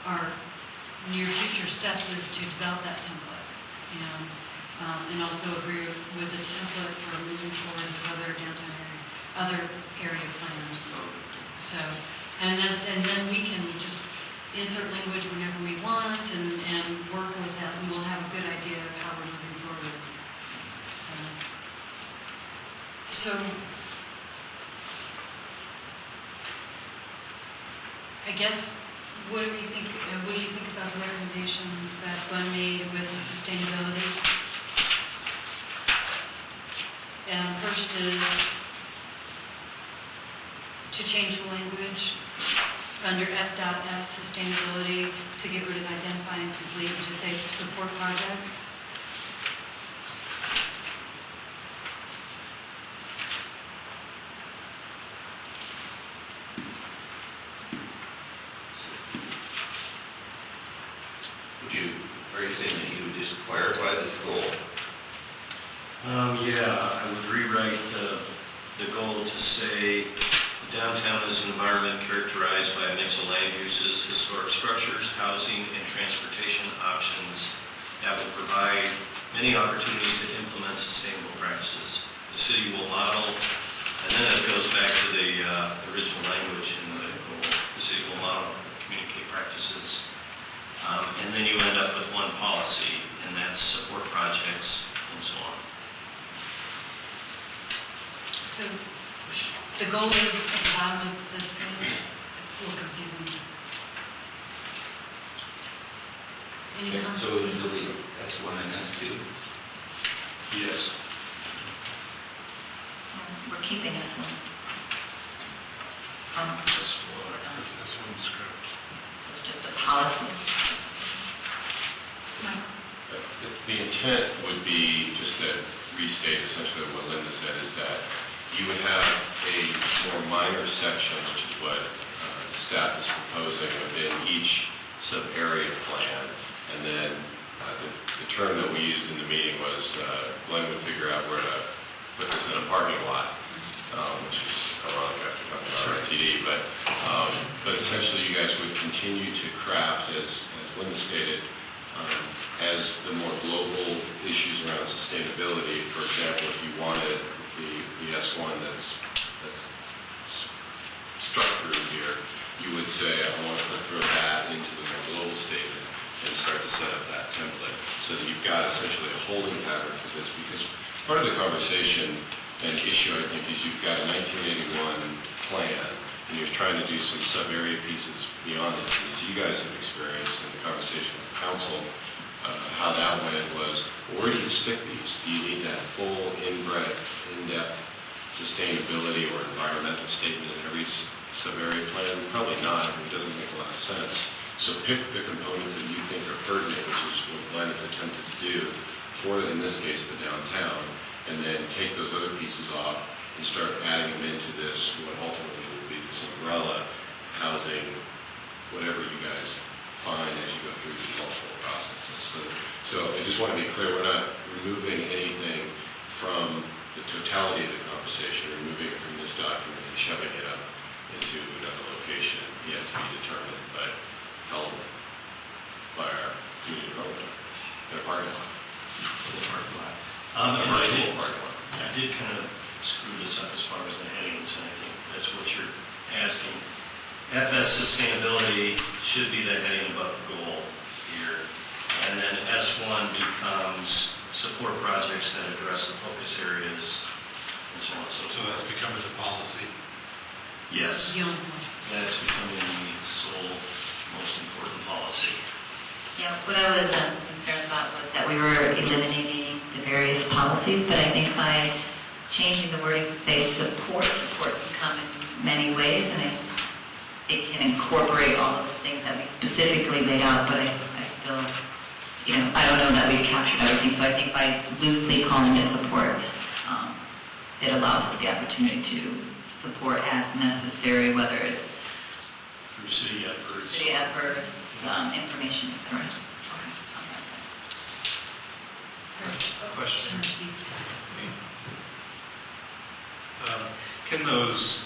our near future steps is to develop that template. And also agree with the template for moving forward with other downtown area, other area plans. So, and then we can just insert language whenever we want and work with that, and we'll have a good idea of how we're moving forward. So I guess, what do you think about the recommendations that Glenn made with the sustainability? And first is to change the language under F.F sustainability to get rid of identify and complete and just say support projects. Are you saying that you would just clarify this goal? Yeah, I would rewrite the goal to say downtown is an environment characterized by a mix of land uses, historic structures, housing, and transportation options that will provide many opportunities to implement sustainable practices. The city will model, and then it goes back to the original language in the goal. The city will model and communicate practices. And then you end up with one policy, and that's support projects and so on. So the goal is at the bottom of this page. It's a little confusing. Any comments? So we delete S1 and S2? Yes. We're keeping this one. That's one script. So it's just a policy. The intent would be, just to restate essentially what Linda said, is that you would have a more minor section, which is what staff is proposing within each sub-area plan. And then the term that we used in the meeting was Glenn would figure out where to put this in a parking lot. which is ironic after talking about RTD, but essentially you guys would continue to craft, as Linda stated, as the more global issues around sustainability. For example, if you wanted the S1 that's struck through here, you would say, I want to throw that into the more global statement and start to set up that template so that you've got essentially a holding pattern for this. Because part of the conversation and issue, I think, is you've got a 1981 plan and you're trying to do some sub-area pieces beyond it. As you guys have experienced in the conversation with the council, how that went was, where do you stick these? Do you need that full in-depth sustainability or environmental statement in every sub-area plan? Probably not. It doesn't make a lot of sense. So pick the components that you think are pertinent, which is what Glenn has attempted to do for, in this case, the downtown, and then take those other pieces off and start adding them into this, what ultimately will be this umbrella housing, whatever you guys find as you go through these multiple processes. So I just want to be clear, we're not removing anything from the totality of the conversation, removing it from this document and shoving it up into another location yet to be determined, but held by our community development in a parking lot. And A virtual parking lot. I did kind of screw this up as far as the headings, and I think that's what you're asking. FS sustainability should be the heading above the goal here. And then S1 becomes support projects that address the focus areas and so on and so So forth. that's becoming the policy. Yes, The only policy. that's becoming the sole most important policy. Yeah, what I was concerned about was that we were eliminating the various policies, but I think by changing the wording to say support can come in many ways, and it can incorporate all of the things that we specifically laid out, but I still, I don't know that we've captured everything, so I think by loosely calling it support, it allows us the opportunity to support as necessary, whether it's Through city efforts. city efforts, information is correct. Okay. Question. Can those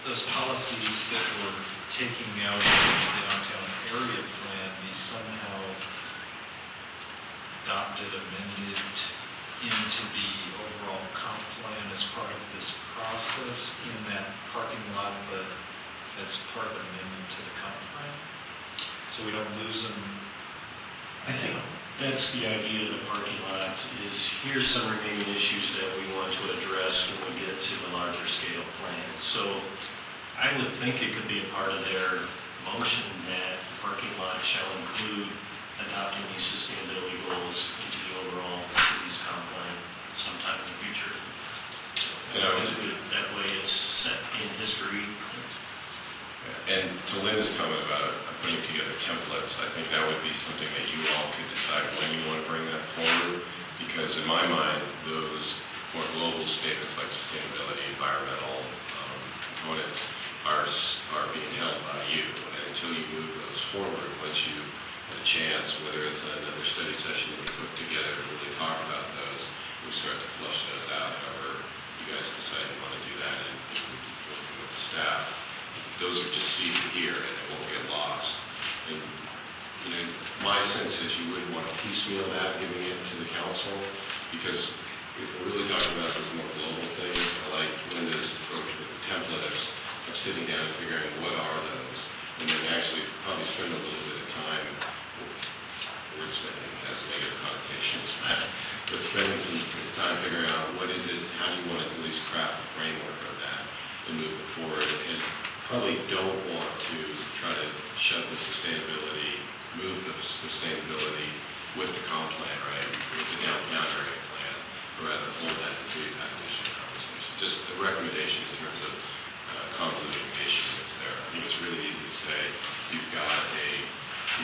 policies that we're taking out of the downtown area plan be somehow adopted, amended into the overall comp plan as part of this process in that parking lot, but as part of an amendment to the comp plan? So we don't lose them? I think that's the idea of the parking lot, is here's some remaining issues that we want to address when we get to the larger scale plan. So I would think it could be a part of their motion that the parking lot shall include adopting these sustainability goals into the overall city's comp plan sometime in the future. That way it's set in history. And to Linda's comment about putting together templates, I think that would be something that you all could decide when you want to bring that forward, because in my mind, those more global statements like sustainability, environmental components are being held by you. And until you move those forward, once you've had a chance, whether it's another study session that you put together to really talk about those, we start to flush those out. However, you guys decide you want to do that and working with the staff. Those are just seated here and they won't get lost. And, my sense is you wouldn't want to piecemeal that, giving it to the council, because if we're really talking about those more global things, I like Linda's approach with the template of sitting down and figuring what are those, and then actually probably spend a little bit of time, word spending has negative connotations, but spending some time figuring out what is it, how do you want to at least craft the framework of that and move it forward. And probably don't want to try to shove the sustainability, move the sustainability with the comp plan, right, with the downtown area plan, or rather hold that until you've had additional conversation. Just a recommendation in terms of convolution that's there. I think it's really easy to say you've got a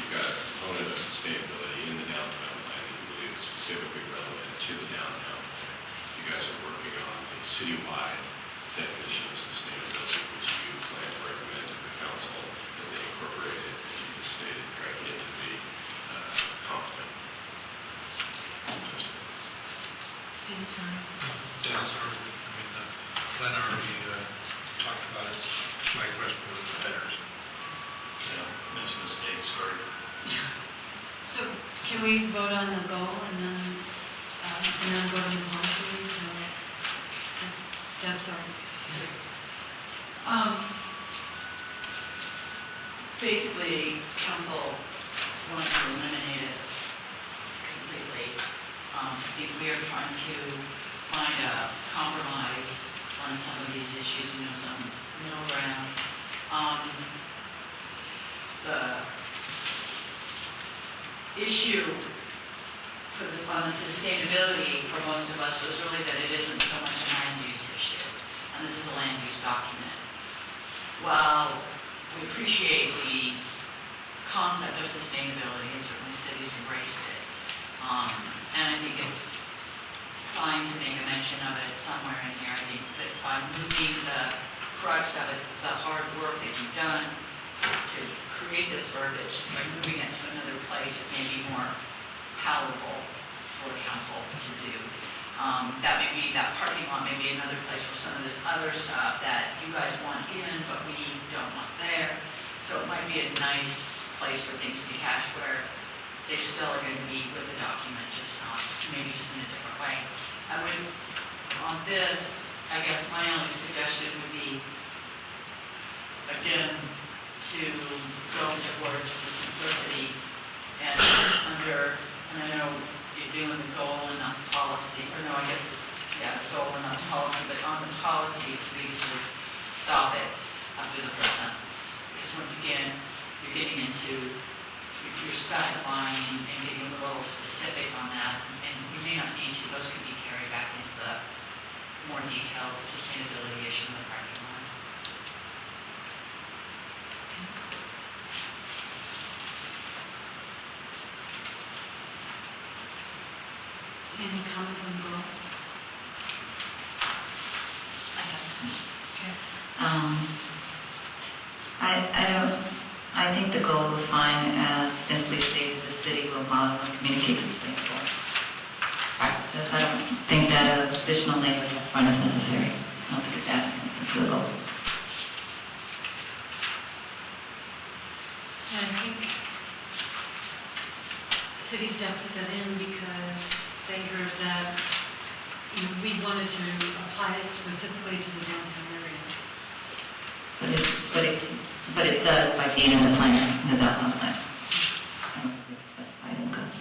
component of sustainability in the downtown plan that you believe is specifically relevant to the downtown plan. You guys are working on a citywide definition of sustainability, which you plan to recommend to the council that they incorporate it, as you stated, directly into the comp plan. Steve, sorry. Dan's already, Glenn already talked about it. My question was the headers. Yeah, it's a mistake, sorry. So can we vote on the goal and then vote on the policies? Deb, sorry. Basically, council wants to eliminate it completely. We are trying to find a compromise on some of these issues, some middle ground. The issue on the sustainability for most of us was really that it isn't so much a land use issue, and this is a land use document. While we appreciate the concept of sustainability, and certainly cities embraced it, and I think it's fine to make a mention of it somewhere in here. I think that by moving the crux of it, the hard work that you've done to create this verbiage, by moving it to another place, it may be more palatable for council to do. That parking lot may be another place for some of this other stuff that you guys want in, but we don't want there. So it might be a nice place for things to catch where they still are going to be with the document, just not, maybe just in a different way. I would, on this, I guess my only suggestion would be, again, to go towards the simplicity and and I know you're doing the goal and not the policy, or no, I guess it's, the goal and not the policy, but on the policy, if we could just stop it after the first sentence. Because once again, you're getting into, you're specifying and getting a little specific on that, and you may not need to, those could be carried back into the more detailed sustainability issue in the parking lot. Any comments on the goal? I think the goal is fine as simply stated, the city will model and communicate sustainable practices. I don't think that additional language up front is necessary. I don't think it's adding anything to the goal. And I think cities don't put that in because they heard that we wanted to apply it specifically to the downtown area. But it does by being in the plan, in the downtown plan. I don't think it's specified in the code.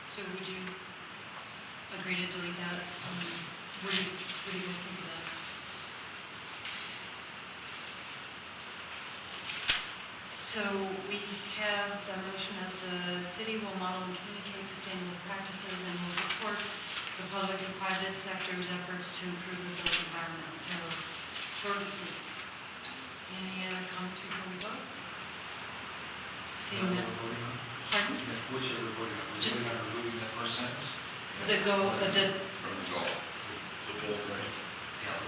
So would you agree to delete that? What do you guys think of that? So we have the motion as the city will model and communicate sustainable practices and will support the public and private sector's efforts to improve the built environment. So, any other comments before we vote? Seeing none. Pardon? Which are we voting on? We're Just- voting on removing that first sentence? The goal, From the goal. The bold, right? Yeah.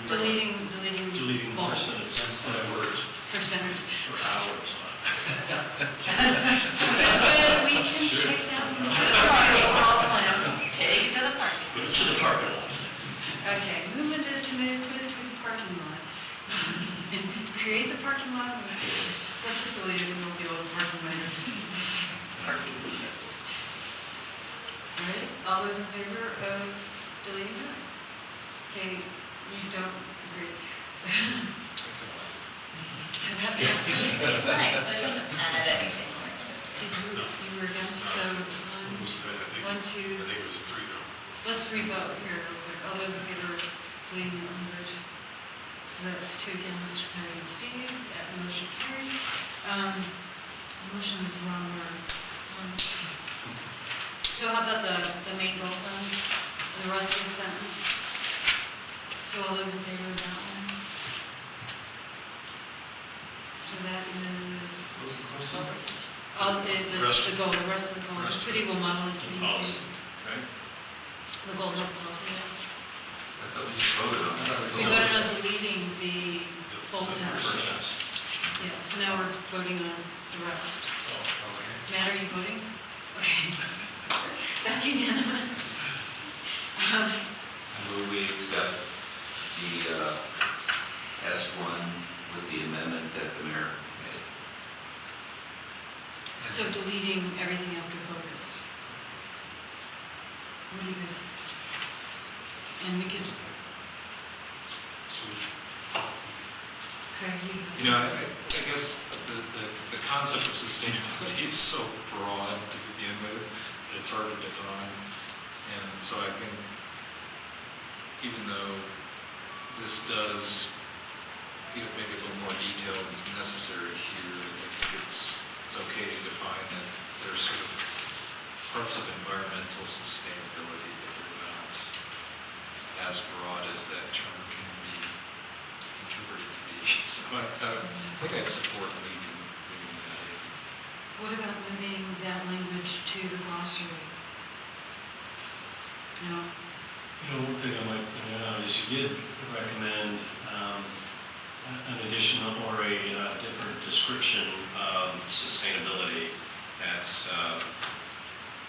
deleting Deleting bold first sentence, instead of words, for centers. or hours. Well, we can take that one. Take it to the parking. Put it to the parking lot. Okay, movement is to put it to the parking lot. Create the parking lot. Let's just delete it and we'll deal with the parking later. All right, all those in favor of deleting that? Okay, you don't agree. So that passes. Right, I wouldn't add anything. You were against, so one, two, I think it was 3 no. let's revote here real quick. All those in favor of deleting the language? So that's 2 against, Patty and Steve. That motion carried. Motion is the wrong word. So how about the main goal then? And the rest of the sentence? So all those in favor of that one? So that is, the goal, the rest of the goal. The city will model and communicate. Policy, right? The goal, not policy. I thought we just voted on that. We voted on deleting the full The text. first sentence. Yeah, so now we're voting on the rest. Okay. Matt, are you voting? Okay. That's unanimous. Will we accept What do you guys, and we could, Craig, you could. You know, I guess the concept of sustainability is so broad to begin with, that it's hard to define. And so I think, even though this does make it a little more detailed as necessary here, I think it's okay to define that there's sort of parts of environmental sustainability that are not as broad as that term can be interpreted to be. So I think I'd support leaving that in. What about moving that language to the glossary? No? You know, one thing I might point out is you did recommend an additional or a different description of sustainability. That's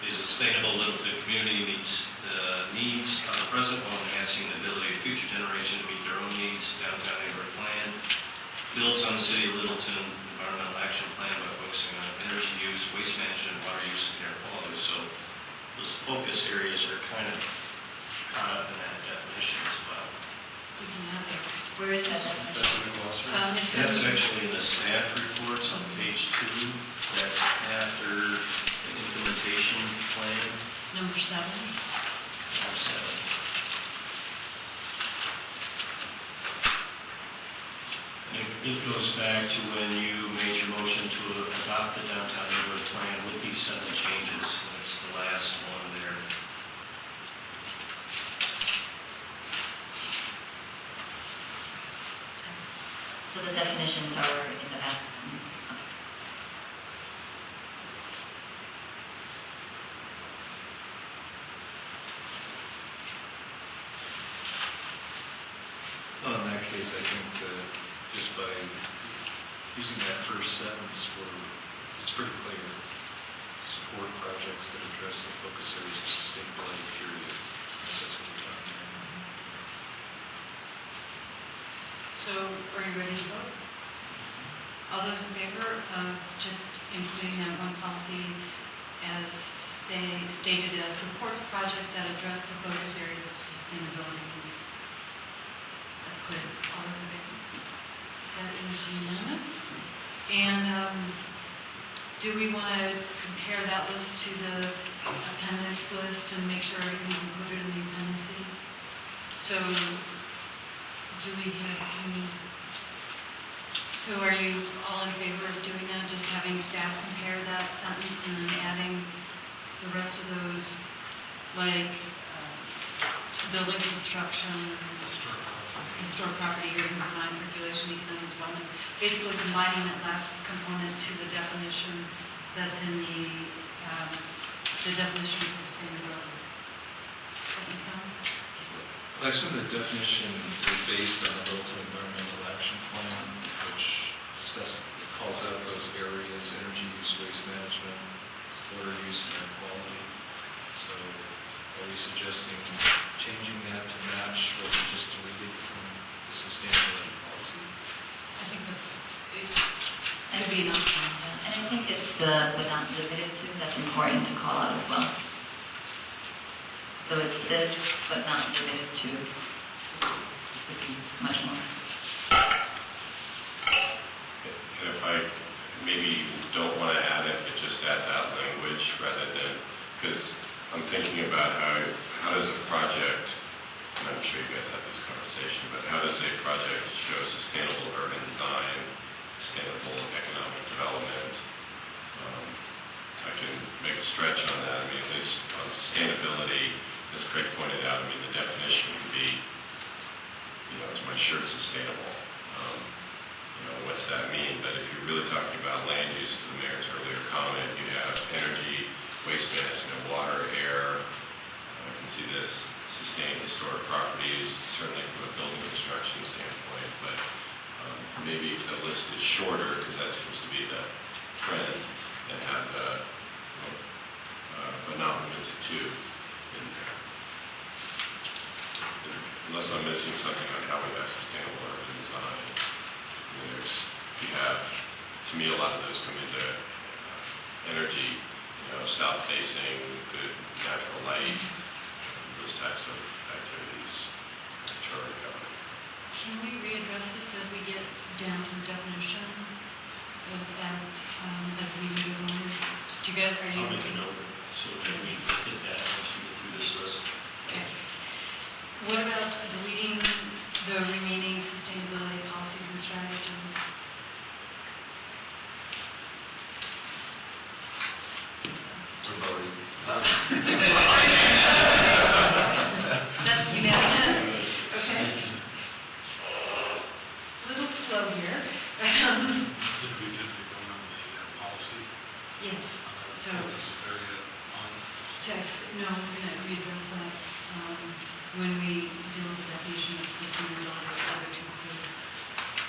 is a sustainable Littleton community meets the needs of the present while enhancing the ability of future generations to meet their own needs. Downtown neighborhood plan builds on the city of Littleton environmental action plan by focusing on energy use, waste management, water use, and air quality. So those focus areas are kind of caught up in that definition as well. We can have those. Where is that? That's in the glossary. It's That's actually in the staff reports on page 2. That's after the implementation plan, number 7. number 7. And it goes back to when you made your motion to adopt the downtown neighborhood plan with these 7 changes. That's the last one there. So the definitions are in the back. Well, in that case, I think that just by using that first sentence, it's pretty clear. Support projects that address the focus areas of sustainability, period. That's what we're talking about. So, are you ready to vote? All those in favor of just including that one policy as stated as supports projects that address the focus areas of sustainability? That's clear. All those in favor? That is unanimous. And do we want to compare that list to the appendix list and make sure everything's included in the appendices? So, do we have any, so are you all in favor of doing that, just having staff compare that sentence and then adding the rest of those, like building construction, historic property, urban design, circulation, economic development, basically combining that last component to the definition that's in the definition of sustainability. Does that make sense? Well, I assume the definition is based on the Littleton Environmental Action Plan, which calls out those areas: energy use, waste management, water use, and air quality. So are we suggesting changing that to match what we just deleted from the sustainability policy? I think it could be an option. And I think it's the but not limited to, that's important to call out as well. So it's this, but not limited to, would be much more. And if I maybe don't want to add it, but just add that language rather than, because I'm thinking about how does a project, and I'm sure you guys had this conversation, but how does a project show sustainable urban design, sustainable economic development? I can make a stretch on that. I mean, at least on sustainability, as Craig pointed out, I mean, the definition can be, is my shirt sustainable? What's that mean? But if you're really talking about land use, to the mayor's earlier comment, you have energy, waste management, water, air. I can see this, sustain historic properties, certainly from a building construction standpoint, but maybe if the list is shorter, because that seems to be the trend, and have but not limited to in there. Unless I'm missing something on how we have sustainable urban design. You have, to me, a lot of those come into energy, south-facing, good natural light, types of activities that are already covered. Can we readdress this as we get down to the definition as the meeting goes on? Do you guys, are you? I'll make a note so that we get that once we get through this list. Okay. What about deleting the remaining sustainability policies and strategies? For voting. That's unanimous. Okay. A little slow here. Did we vote on the policy? Yes, so Focus area on, text, no, we're going to readdress that when we deal with the definition of sustainability, whether to include.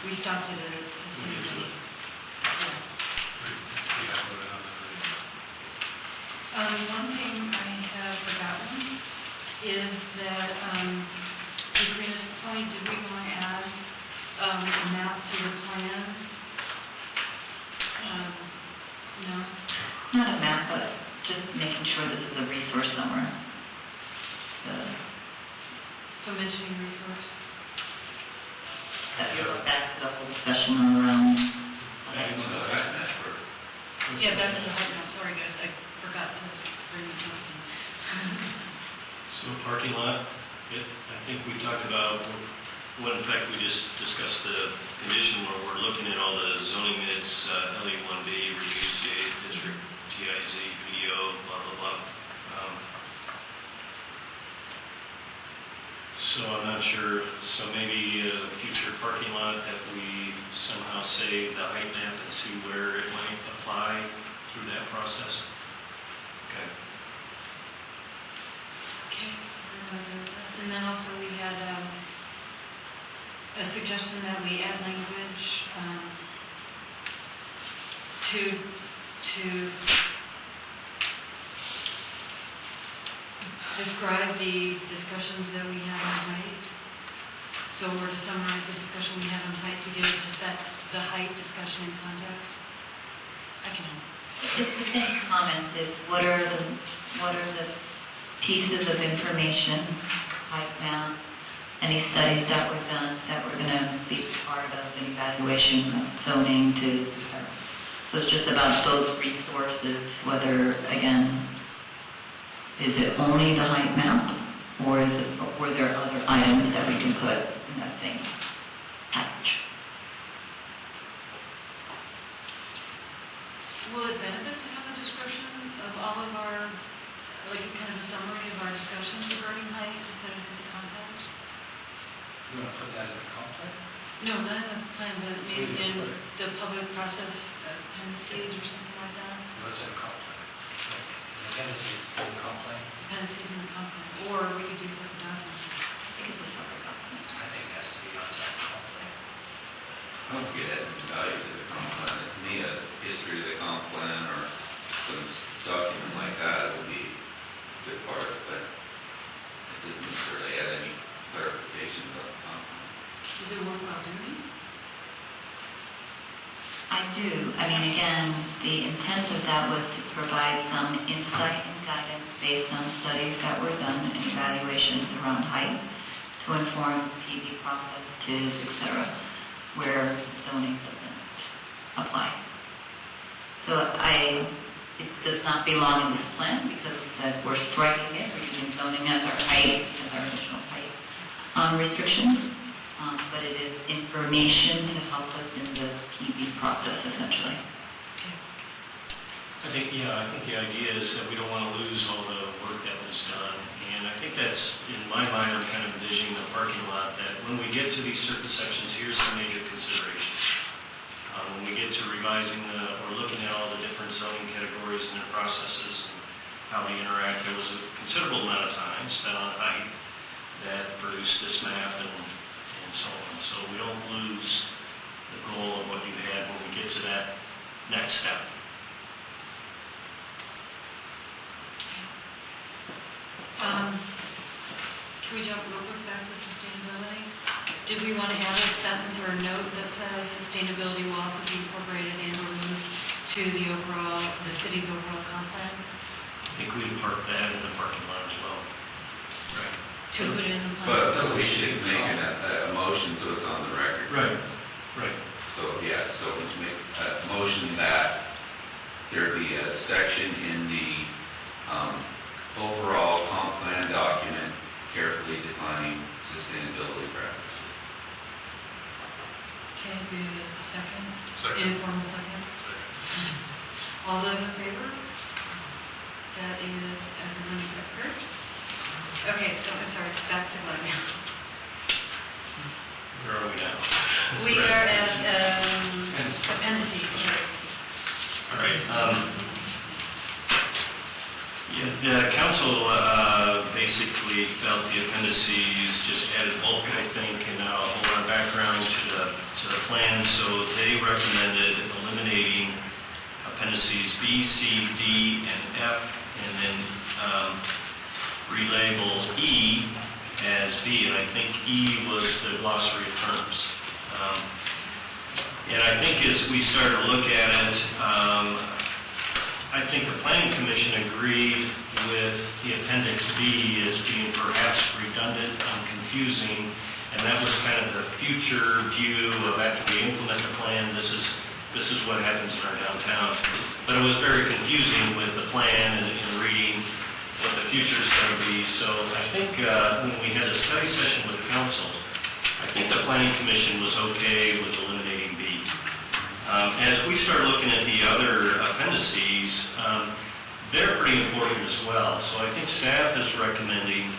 We stopped it at sustainability. Yeah. we have voted on that already. One thing I have forgotten is that, to Karina's point, did we want to add a map to the plan? No? Not a map, but just making sure this is a resource somewhere. So mentioning resource? That we go back to the whole discussion around. Yeah, back to the height map. Sorry, guys, I forgot to bring this up. So parking lot, I think we talked about, well, in fact, we just discussed the condition where we're looking at all the zoning minutes, LE1B, review CA district, TIZ, PDO, blah, blah, blah. So I'm not sure, so maybe a future parking lot that we somehow save the height map and see where it might apply through that process. Okay. Okay. And then also we had a suggestion that we add language to describe the discussions that we had on height. So we're to summarize the discussion we had on height to get it to set the height discussion in context. I can help. It's the same comment, it's what are the pieces of information, height map, any studies that were done that were going to be part of an evaluation of zoning to, so it's just about those resources, whether, again, is it only the height map, or were there other items that we can put in that same package? Will it benefit to have a description of all of our, like kind of a summary of our discussions regarding height to set it into context? You want to put that in the comp plan? No, not in the plan, but maybe in the public process appendices or something like that. What's in the comp plan? Appendices in the comp plan? Appendices in the comp plan, or we could do separate documents. I think it's a separate document. I think it has to be outside the comp plan. I don't think it adds any value to the comp plan. To me, a history of the comp plan or some document like that would be a good part, but it doesn't necessarily add any clarification about the comp plan. Is it worthwhile doing? I do. I mean, again, the intent of that was to provide some insight and guidance based on studies that were done and evaluations around height to inform PV process, TIS, etc., where zoning doesn't apply. So it does not belong in this plan because we said we're striking it, we're using zoning as our height, as our additional height restrictions. But it is information to help us in the PV process, essentially. I think the idea is that we don't want to lose all the work that was done. And I think that's, in my mind, I'm kind of envisioning the parking lot that when we get to these certain sections, here's some major considerations. When we get to revising or looking at all the different zoning categories and their processes and how they interact, there was a considerable amount of time spent on height that produced this map and so on. So we don't lose the goal of what you had when we get to that next step. Can we jump real quick back to sustainability? Did we want to add a sentence or a note that says sustainability will also be incorporated and or moved to the city's overall comp plan? I think we'd park that in the parking lot as well. Right. To put it in the plan. But we should make a motion so it's on the record. Right, right. So, yeah, so we make a motion that there be a section in the overall comp plan document carefully defining sustainability practices. Okay, do we have a second? Second. Informal second? All those in favor? That is, everyone except Kurt? Okay, so I'm sorry, back to Glenn now. Where are we now? We are at appendices. All right. Yeah, the council basically felt the appendices just added bulk, I think, and a whole lot of background to the plan. So they recommended eliminating appendices B, C, D, and F, and then relabel E as B. And I think E was the glossary of terms. And I think as we started to look at it, I think the Planning Commission agreed with the Appendix B as being perhaps redundant and confusing, and that was kind of the future view of after we implement the plan, this is what happens in our downtown. But it was very confusing with the plan and reading what the future is going to be. So I think when we had a study session with the council, I think the Planning Commission was okay with eliminating B. As we start looking at the other appendices, they're pretty important as well. So I think staff is recommending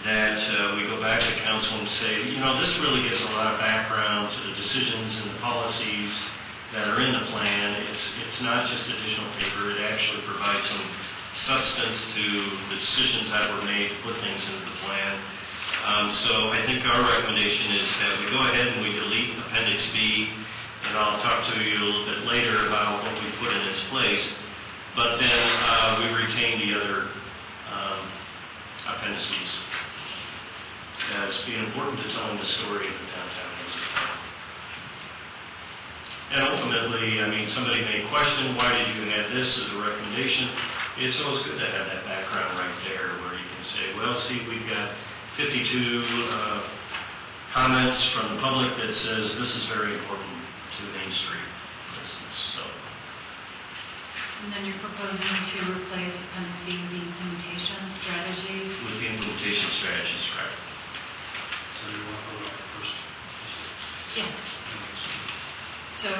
that we go back to council and say, you know, this really gives a lot of background to the decisions and the policies that are in the plan. It's not just additional paper. It actually provides some substance to the decisions that were made to put things into the plan. So I think our recommendation is that we go ahead and we delete Appendix B, and I'll talk to you a little bit later about what we put in its place. But then we retain the other appendices as being important to telling the story of the downtown. And ultimately, I mean, somebody may question, why did you add this as a recommendation? It's always good to have that background right there where you can say, well, see, we've got 52 comments from the public that says this is very important to Main Street, for instance. So. And then you're proposing to replace appendix B with the implementation strategies. With the implementation strategies, right. So you want to go back first? Yeah. So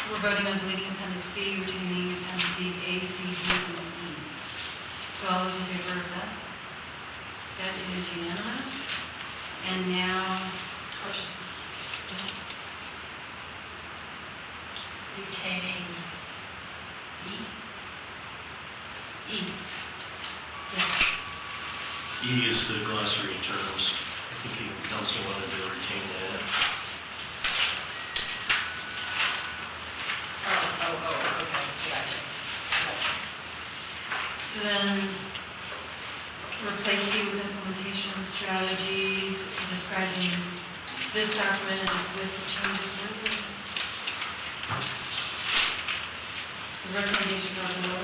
we're voting on deleting appendix B, retaining appendices A, C, D, and E. So all those in favor of that? That is unanimous. And now, question. Retaining E. E. Yes. E is the glossary of terms. I think the council wanted to retain that. Okay, gotcha. So then, replace B with implementation strategies, describing this document with the changes with it. The recommendations are below.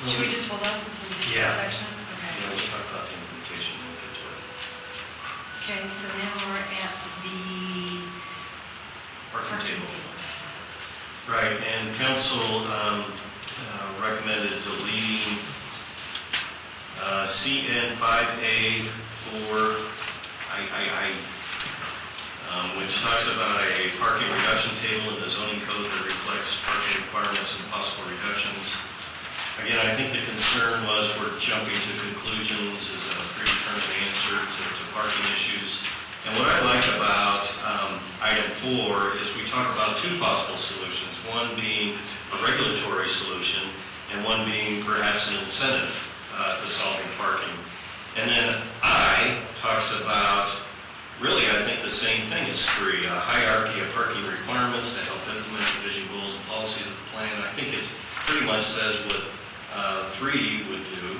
Should we just hold off until we get to Yeah. the section? Okay. Yeah, we'll talk about the implementation when we get to it. Okay, so now we're at the Parking table. Right, and council recommended deleting CN 5A for III, which talks about a parking reduction table in the zoning code that reflects parking requirements and possible reductions. Again, I think the concern was we're jumping to conclusions as a predetermined answer to parking issues. And what I like about item 4 is we talk about two possible solutions, one being a regulatory solution and one being perhaps an incentive to solving parking. And then I talks about, really I think the same thing as 3, a hierarchy of parking requirements that help implement the vision, goals, and policies of the plan. I think it pretty much says what 3 would do.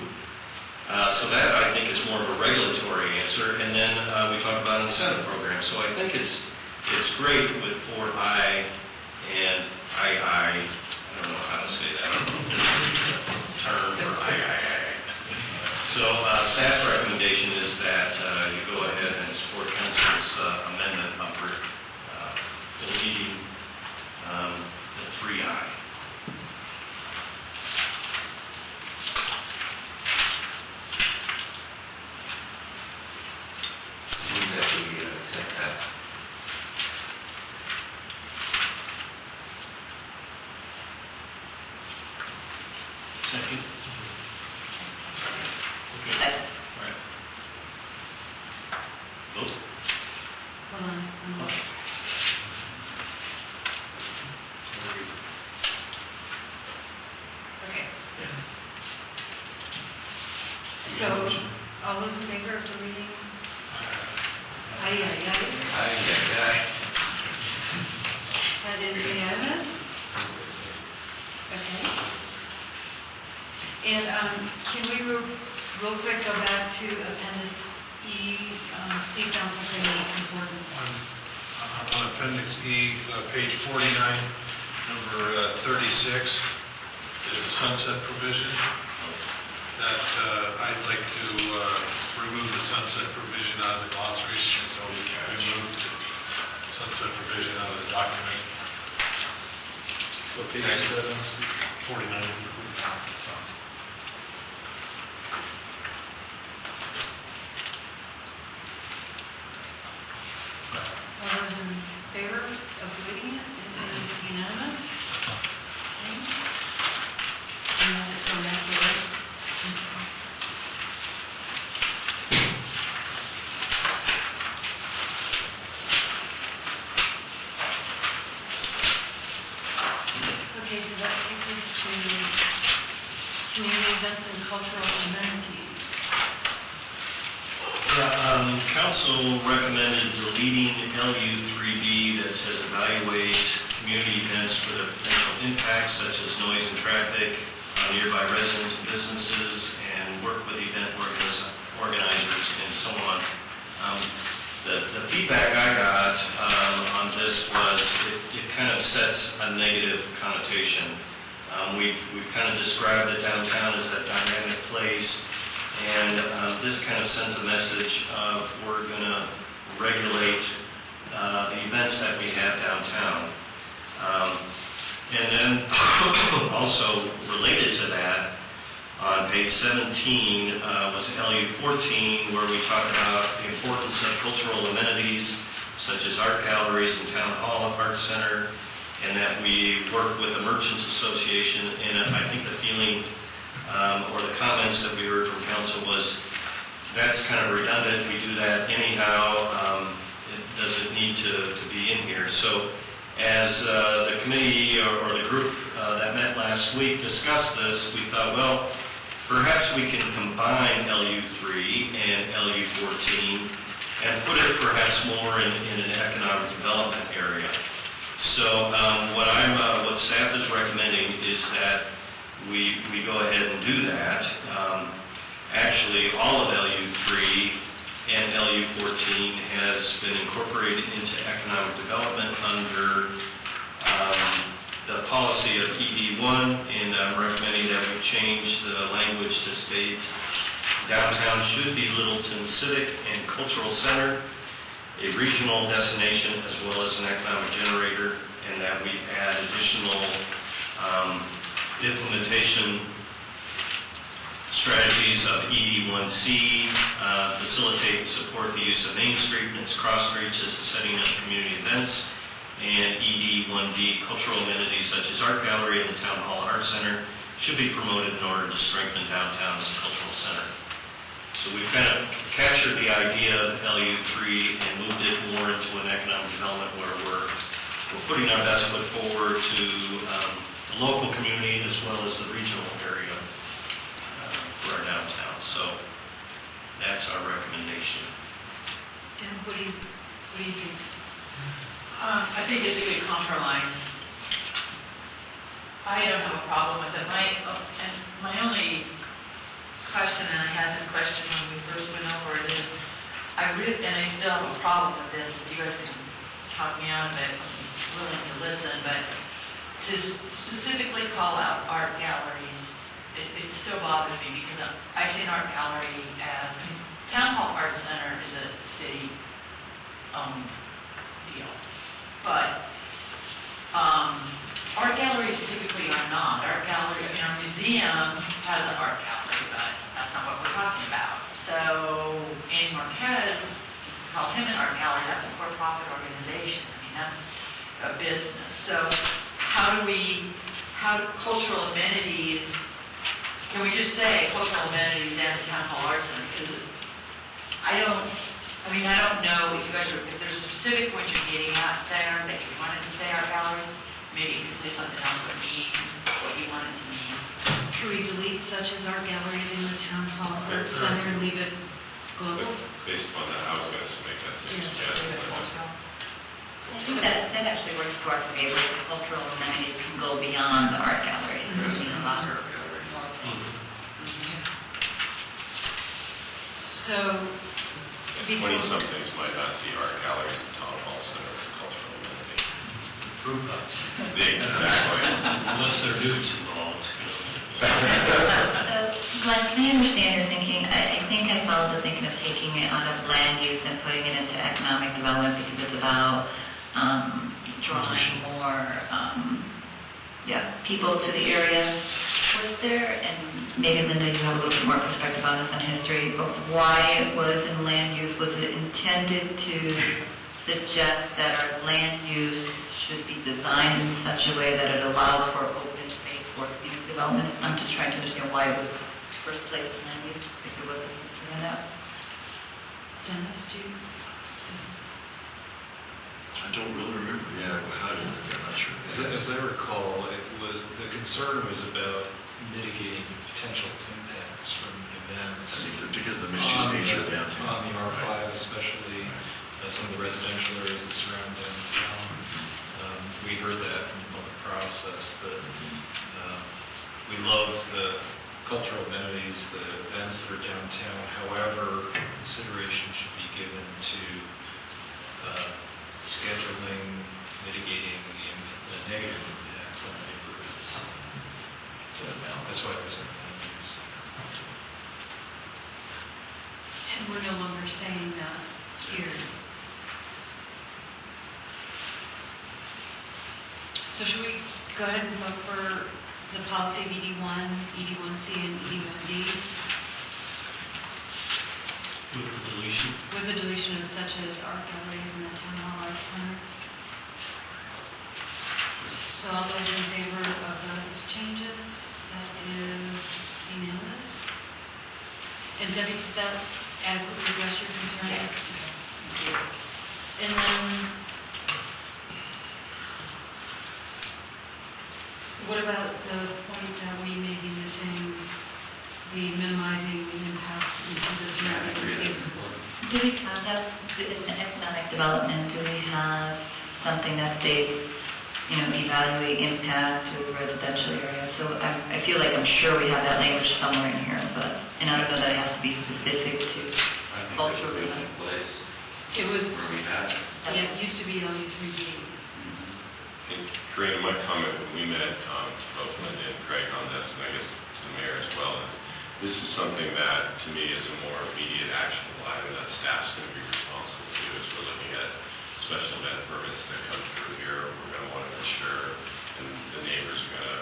So that, I think, is more of a regulatory answer. And then we talk about incentive programs. So I think it's great with 4I and II. I don't know how to say that. So staff's recommendation is that you go ahead and support council's amendment of deleting the 3I. Move that we accept that. Second? Okay. Second. All right. Vote. Hold on. Okay. So, all those in favor of deleting? Aye, aye, aye. Aye. That is unanimous? Okay. And can we real quick go back to Appendix E? Steve found something that's important. On Appendix E, page 49, number 36, is the sunset provision. That I'd like to remove the sunset provision out of the glossary. So we can remove the sunset provision out of the document. What page is that on? 49. All those in favor of deleting it? It is unanimous. Okay. And then let's go back to the rest. Okay, so that takes us to community events and cultural amenities. Council recommended deleting LU3B that says evaluate community events for their potential impacts such as noise and traffic on nearby residents and businesses, and work with event organizers and so on. The feedback I got on this was it kind of sets a negative connotation. We've kind of described the downtown as a dynamic place, and this kind of sends a message of we're going to regulate the events that we have downtown. And then also related to that, on page 17 was LU14, where we talk about the importance of cultural amenities such as art galleries and town hall art center, and that we work with the Merchants Association. And I think the feeling or the comments that we heard from council was that's kind of redundant. We do that anyhow. Does it need to be in here? So as the committee or the group that met last week discussed this, we thought, well, perhaps we can combine LU3 and LU14 and put it perhaps more in an economic development area. So what staff is recommending is that we go ahead and do that. Actually, all of LU3 and LU14 has been incorporated into economic development under the policy of ED1, and I'm recommending that we change the language to state downtown should be Littleton Civic and Cultural Center, a regional destination as well as an economic generator, and that we add additional implementation strategies of ED1C, facilitate and support the use of Main Street and its cross streets as the setting of community events, and ED1D, cultural amenities such as art gallery and the town hall art center should be promoted in order to strengthen downtown as a cultural center. So we've kind of captured the idea of LU3 and moved it more into an economic development where we're putting our best foot forward to the local community as well as the regional area for our downtown. So that's our recommendation. Dan, what do you think? I think it's a good compromise. I don't have a problem with it. My only question, and I had this question when we first went over it, is and I still have a problem with this. If you guys can talk me out of it, I'm willing to listen. But to specifically call out art galleries, it still still bothers me because I see an art gallery as, Town Hall Art Center is a city-owned deal. But art galleries typically are not. Art gallery, our museum has an art gallery, but that's not what we're talking about. So Andy Marquez, call him an art gallery, that's a for-profit organization. I mean, that's a business. So how do cultural amenities, can we just say cultural amenities and the Town Hall Art Center? Because I don't know if you guys if there's a specific point you're getting at there that you wanted to say art galleries, maybe you could say something else would mean what you wanted to mean. Can we delete such as art galleries in the Town Hall Art Center and leave it global? Based upon that, I was going to make that same suggestion. I think that actually works to our favor. Cultural amenities can go beyond the art galleries. There's a lot more things. So, before, 20-somethings might not see art galleries and town hall center as a cultural amenity. Group huts. Exactly. Unless there are nudes involved, So, Glenn, can I understand your thinking? I think I followed the thinking of taking it out of land use and putting it into economic development because it's about drawing more people to the area. Was there, and maybe Linda, you have a little bit more perspective on this in history, of why it was in land use? Was it intended to suggest that our land use should be designed in such a way that it allows for open space for community developments? I'm just trying to understand why it was first placed in land use, if there was a history on that. Dennis, do you? I don't really remember, how did it, I'm not sure. As I recall, the concern was about mitigating potential impacts from events. I think that because of the mixed-use nature of downtown. On the R5 especially, some of the residential areas that surround downtown. We heard that from the public process, that we love the cultural amenities, the events that are downtown. However, consideration should be given to scheduling, mitigating the negative impacts on the neighborhoods. That's why there's a plan use. And we're no longer saying that here. So should we go ahead and vote for the policy of ED1, ED1C, and ED1D with the deletion. with the deletion of such as art galleries and the Town Hall Art Center? So all those in favor of those changes, that is unanimous. And Debbie, does that adequately address your concern? Yeah. Thank you. And then, what about the point that we may be missing, the minimizing the impacts into the surrounding neighborhoods? Do we have that in the economic development? Do we have something that states, evaluate impact to the residential area? So I feel like I'm sure we have that language somewhere in here, and I don't know that it has to be specific to cultural. I think it was in place It was, where we had it. yeah, it used to be only 3D. And Corinne, my comment when we met to both Linda and Craig on this, and I guess to the mayor as well, is this is something that, to me, is a more immediate actionable item that staff's going to be responsible to as we're looking at special event permits that come through here. We're going to want to ensure, and the neighbors are going to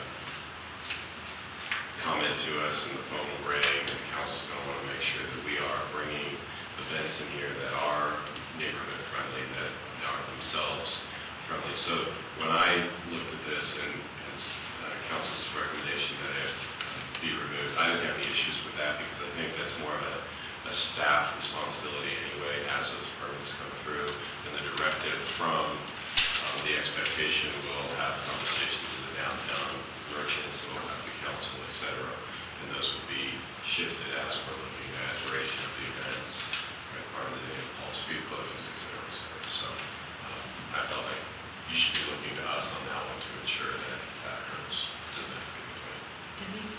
comment to us, and the phone will ring, and the council's going to want to make sure that we are bringing events in here that are neighborhood friendly, that are themselves friendly. So when I looked at this and council's recommendation that it be removed, I didn't have any issues with that because I think that's more of a staff responsibility anyway as those permits come through. And the directive from the expectation will have conversations with the downtown merchants, we'll have the council, et cetera. And those will be shifted as we're looking at duration of the events, right, part of the day, all street closures, et cetera, et cetera. So I felt like you should be looking to us on that one to ensure that that occurs. Doesn't have to be between. Debbie?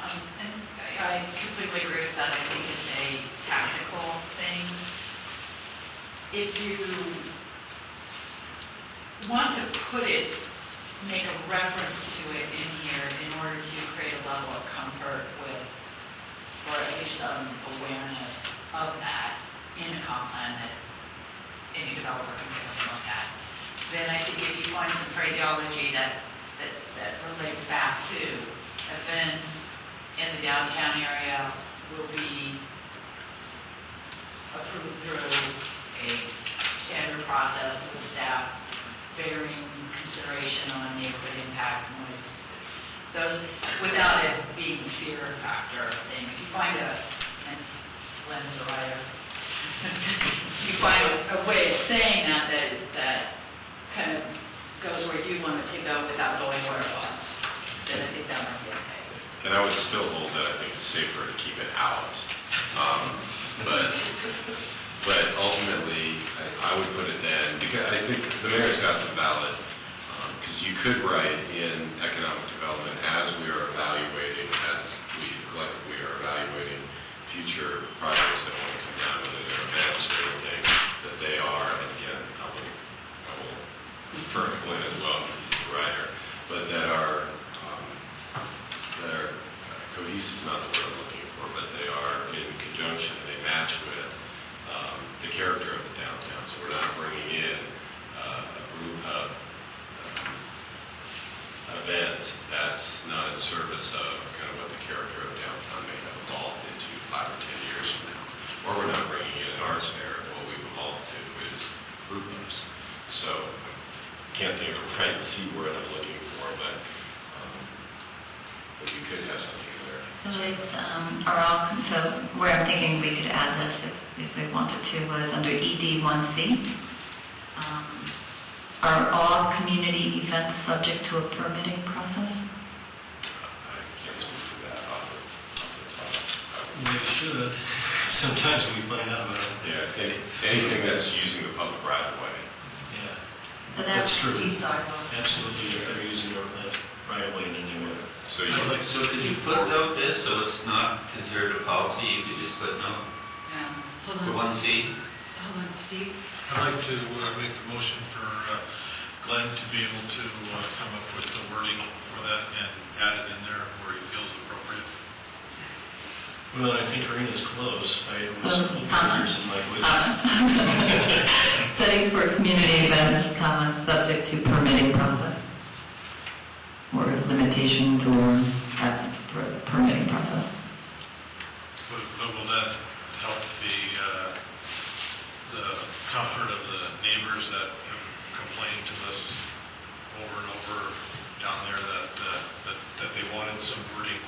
And I completely agree with that. I think it's a tactical thing. If you want to put it, make a reference to it in here in order to create a level of comfort with of that in a comp plan that any developer can take a look at. Then I think if you find some phraseology that relates back to events in the downtown area will be approved through a standard process with staff bearing consideration on neighborhood impact and what those, without it being a fear factor thing. If you find and Glenn's the writer, you find a way of saying that kind of goes where you want it to go without going where it was, then I think that might be okay. And I would still hold that I think it's safer to keep it out. But ultimately, I would put it then, because I think the mayor's got some valid, because you could write in economic development as we are evaluating, as we collectively are evaluating future projects that want to come down, whether they're events or anything, that they are, and again, I will refer to Glenn as well, because he's the writer, but that are cohesive is not the word I'm looking for, but they are in conjunction, and they match with the character of the downtown. So we're not bringing in an event that's not in service of kind of what the character of downtown may have evolved into 5 or 10 years from now. Or we're not bringing in an arts fair if what we've evolved to is group ups. So can't think of the right C word I'm looking for, but you could have something there. So it's, so where I'm thinking we could add this if we wanted to was under ED1C. Are all community events subject to a permitting process? I can't speak to that off the top. We should. Sometimes we find out about it. Yeah, anything that's using the public right of way. Yeah. So That's true. Sidewalk. Absolutely, if they're using your right away in any way. So So could you footnote this so it's not considered a policy, you could just footnote Hold for on, 1C? hold on, Steve. I'd like to make the motion for Glenn to be able to come up with the wording for that and add it in there where he feels appropriate. Well, I think Karina's close. I was Comma. some language. Setting for community events, subject to permitting process. Or limitations or permitting process. But will that help the comfort of the neighbors that have complained to us over and over down there that they wanted some wording,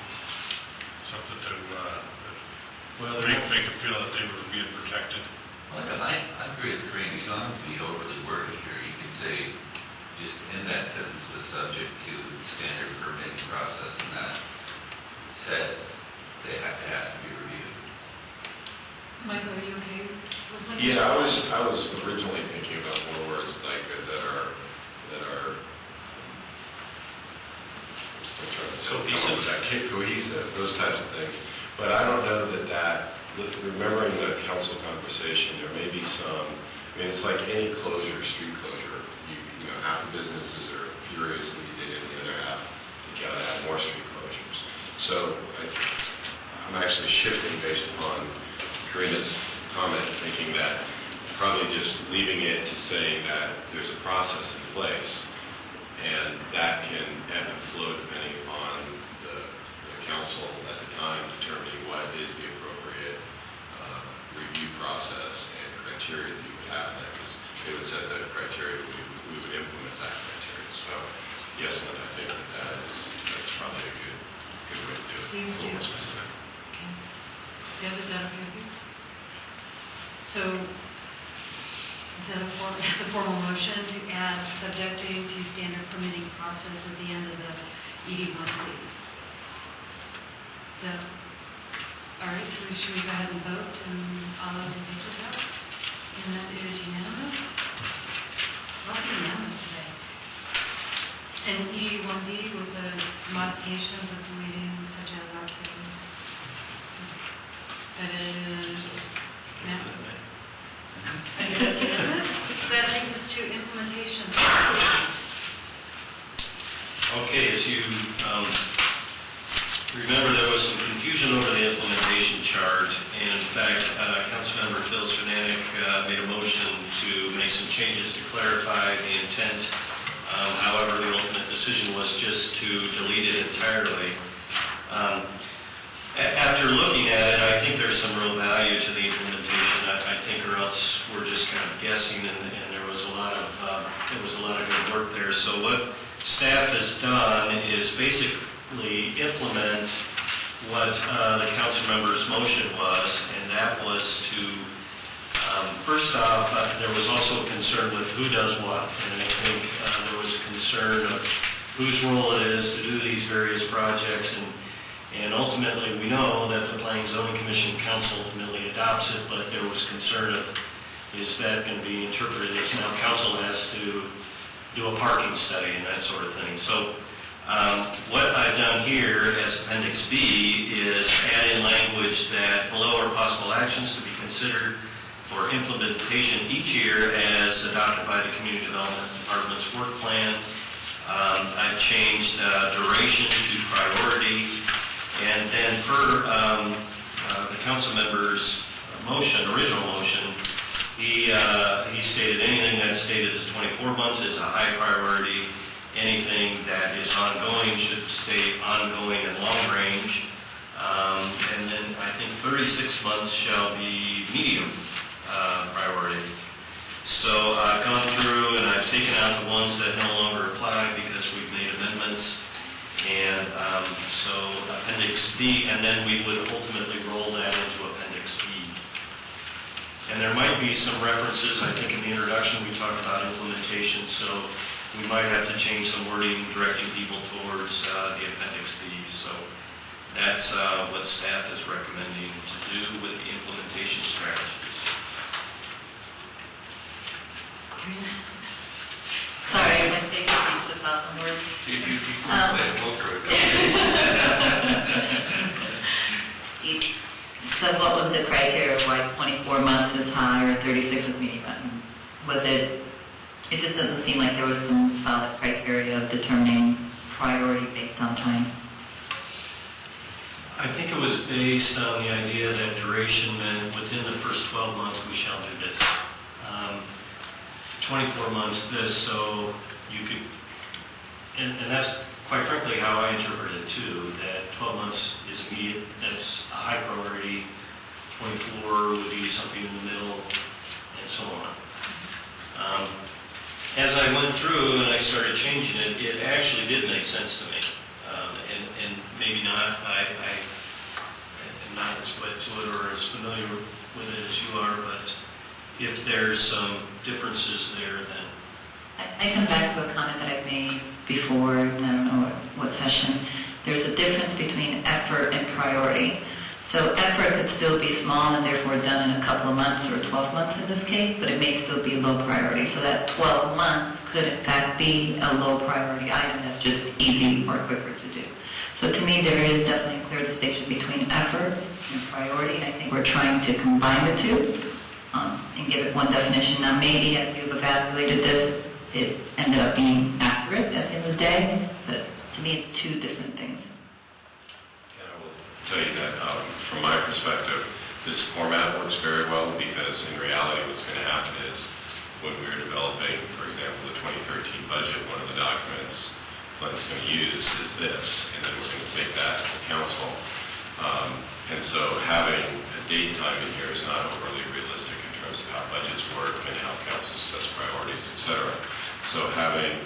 something to make them feel that they were being protected? Well, I agree with Green, you don't have to be overly wordy here, you could say, just in that sentence was subject to standard permitting process, and that says it has to be reviewed. Michael, are you okay with that? Yeah, I was originally thinking about more words like that are I'm still trying to Cohesive. cohesive, those types of things. But I don't know that remembering the council conversation, there may be some. I mean, it's like any closure, street closure. You know, half the businesses are furious that you did it, the other half you gotta have more street closures. So I'm actually shifting based upon Karina's comment, thinking that probably just leaving it to saying that there's a process in place, and that can ebb and flow depending upon the council at the time determining what is the appropriate review process and criteria that you would have in that, because they would set that criteria, we would implement that criteria. So yes, and I think that's probably a good way to do it. Steve, It's a little more do you- specific. Deb, is that okay with you? So, that's a formal motion to add subjecting to standard permitting process at the end of the ED1C. So, all right, so should we go ahead and vote and all those in favor of that? And that is unanimous. Lots of unanimous today. And ED1D with the modifications of deleting such as articles. So, that is, yeah. I think that's unanimous. So that takes us to implementation. Okay, as you remember, there was some confusion over the implementation chart, And in fact, Councilmember Phil Cernanek made a motion to make some changes to clarify the intent. However, the ultimate decision was just to delete it entirely. After looking at it, I think there's some real value to the implementation. I think, or else we're just kind of guessing, and there was a lot of good work there. So what staff has done is basically implement what the council member's motion was, and that was to, first off, there was also a concern with who does what, and I think there was a concern of whose role it is to do these various projects, and ultimately we know that the Planning and Zoning Commission Council ultimately adopts it, but there was concern of, is that going to be interpreted as now council has to do a parking study and that sort of thing. So what I've done here as Appendix B is add in language that below are possible actions to be considered for implementation each year as adopted by the Community Development Department's work plan. I've changed duration to priority, and then per the council member's original motion, he stated anything that's stated as 24 months is a high priority. Anything that is ongoing should stay ongoing and long range. And then I think 36 months shall be medium priority. So I've gone through and I've taken out the ones that no longer apply because we've made amendments. And so Appendix B, and then we would ultimately roll that into Appendix B. And there might be some references, I think in the introduction we talked about implementation, so we might have to change some wording directing people towards the Appendix B. So that's what staff is recommending to do with the implementation strategies. Sorry, my favorite piece about the word. So what was the criteria of why 24 months is high or 36 is medium? Was it just doesn't seem like there was some solid criteria of determining priority based on time. I think it was based on the idea that duration meant within the first 12 months we shall do this. 24 months this, so you could, and that's quite frankly how I interpret it too, that 12 months is immediate, that's a high priority, 24 would be something in the middle, and so on. As I went through and I started changing it, it actually did make sense to me. And maybe not, I am not as wed to it or as familiar with it as you are, but if there's some differences there, then... I come back to a comment that I've made before, I don't know what session. There's a difference between effort and priority. So effort could still be small and therefore done in a couple of months or 12 months in this case, but it may still be low priority. So that 12 months could in fact be a low priority item that's just easy or quicker to do. So to me, there is definitely a clear distinction between effort and priority. I think we're trying to combine the two and give it one definition. Now maybe as you've evaluated this, it ended up being accurate at the end of the day, but to me it's two different things. And I will tell you that from my perspective, this format works very well because in reality what's going to happen is when we're developing, for example, the 2013 budget, one of the documents Glenn's going to use is this, and then we're going to take that to the council. And so having a date time in here is not overly realistic in terms of how budgets work and how council sets priorities, etc. So having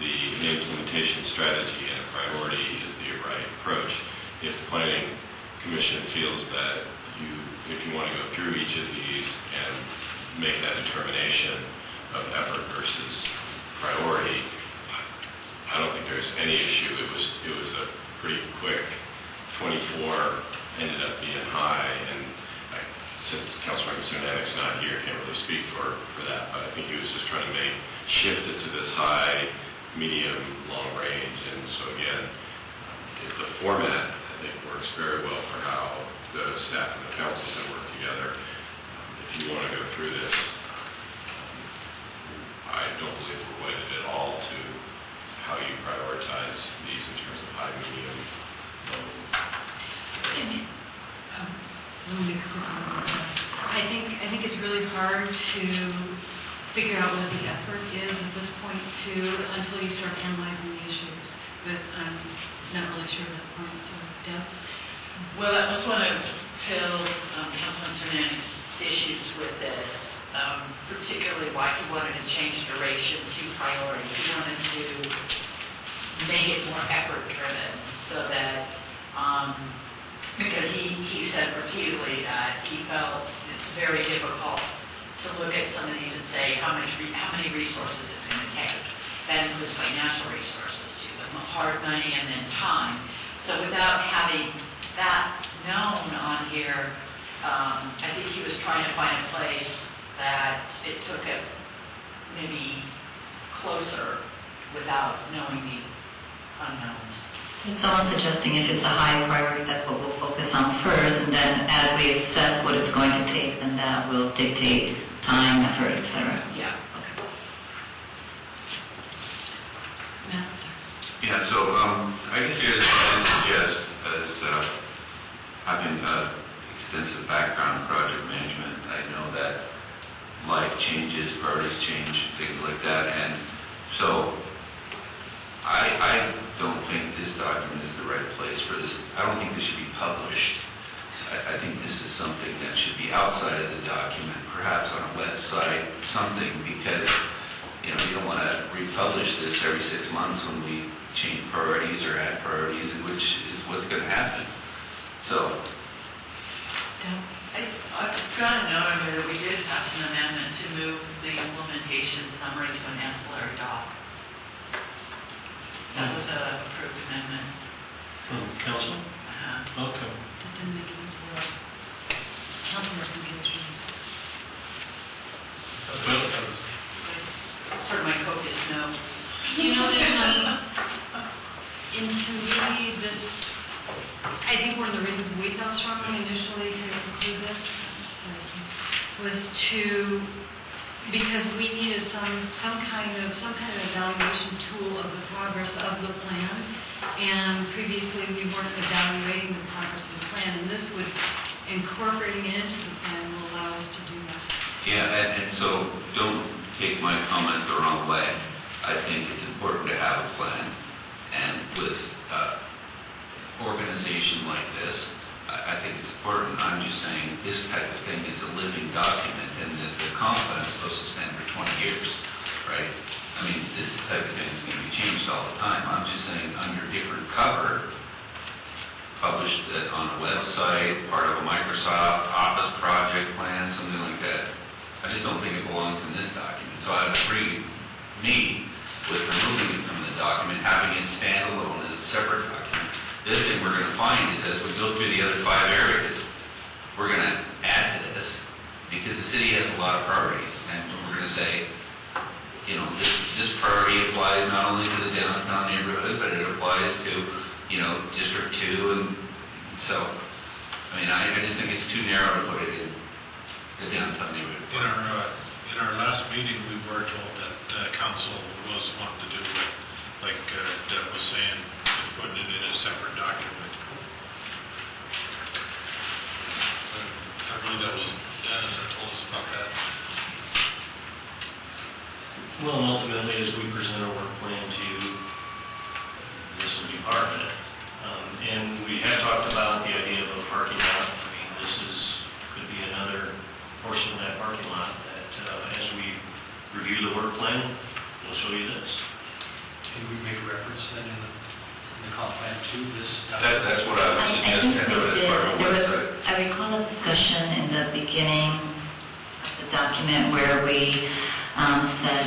the implementation strategy and a priority is the right approach. If Planning Commission feels that if you want to go through each of these and make that determination of effort versus priority, I don't think there's any issue. It was a pretty quick 24, ended up being high, and since Councilmember Sinanek's not here, can't really speak for that, but I think he was just trying to shift it to this high, medium, long range, and so again, the format, I think, works very well for how the staff and the council can work together. If you want to go through this, I don't believe we're wedded at all to how you prioritize these in terms of high, medium, low range. Let me quickly really hard to figure out what the effort is at this point too, until you start analyzing the issues. But I'm not really sure at that point, so Deb? Well, that was one of Phil's, Councilman Cernanik's issues with this, particularly why he wanted to change duration to priority. He wanted to make it more effort-driven so that, because he said repeatedly that he felt it's very difficult to look at some of these and say how many resources it's going to take. That includes financial resources too, the hard money and then time. So without having that known on here, I think he was trying to find a place that it took it maybe closer without knowing the unknowns. It's almost suggesting if it's a high priority, that's what we'll focus on first, and then as we assess what it's going to take, then that will dictate time, effort, etc. Yeah. Okay. Matt, sorry. Yeah, so I guess the other thing I suggest is having extensive background in project management. I know that life changes, priorities change, things like that, and so I don't think this document is the right place for this. I don't think this should be published. I think this is something that should be outside of the document, perhaps on a website, something, because you don't want to republish this every 6 months when we change priorities or add priorities, which is what's going to happen. So, I've got a note on here that we did pass an amendment to move the implementation summary to an ancillary doc. That was a approved amendment. Council? Uh-huh. Okay. That didn't make it into the council recommendations. It's sort of my copious notes. Do you know that, and to me, this, I think one of the reasons we felt strongly initially to include this, was because we needed some kind of evaluation tool of the progress of the plan, and previously we weren't evaluating the progress of the plan, and this would, incorporating it into the plan will allow us to do that. yeah, and so don't take my comment the wrong way. I think it's important to have a plan, and with organization like this, I think it's important. I'm just saying this type of thing is a living document, and that the comp plan is supposed to stand for 20 years, right? I mean, this type of thing is going to be changed all the time. I'm just saying under different cover, published on a website, part of a Microsoft Office project plan, something like that. I just don't think it belongs in this document. So I would agree, with removing it from the document, having it stand alone as a separate document. The other thing we're going to find is as we go through the other 5 areas, we're going to add to this, because the city has a lot of priorities, and we're going to say, this priority applies not only to the downtown neighborhood, but it applies to, District 2, and so, I mean, I just think it's too narrow to put it in the downtown neighborhood. In our last meeting, we were told that council was wanting to do like Deb was saying, putting it in a separate document. I believe that was Dennis that told us about that. Well, and ultimately, as we present our work plan to you, this will be part of it. And we had talked about the idea of a parking lot. I mean, could be another portion of that parking lot that, as we review the work plan, we'll show you this. Can we make reference then in the comp plan to this document? That's what I would I suggest. think to we have as part of did. a website. I recall a discussion in the beginning of the document where we said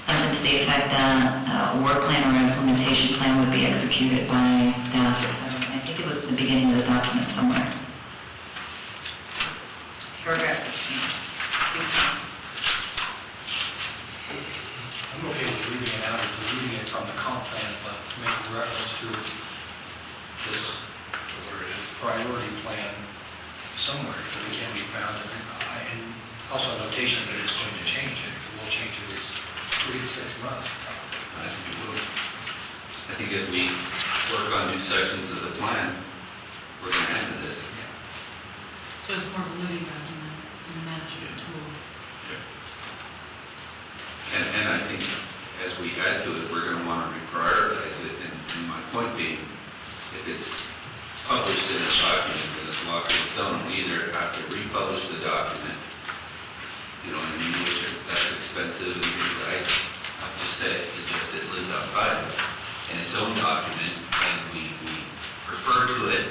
something to the effect that a work plan or implementation plan would be executed by staff, etc. I think it was the beginning of the document somewhere. Paragraph 15. I'm okay with reading it out, or just reading it from the comp plan, but making reference to this priority plan somewhere that it can be found, and also a notation that it's going to change it. It will change it in 3 to 6 months. I think it will. I think as we work on new sections of the plan, we're going to add to this. So it's more of a living document. and management tool. And I think as we add to it, we're going to want to reprioritize it. And my point being, if it's published in a document and it's locked in stone, we either have to republish the document, you know what I mean, which that's expensive and things. I've just suggest it lives outside of it in its own document, and we refer to it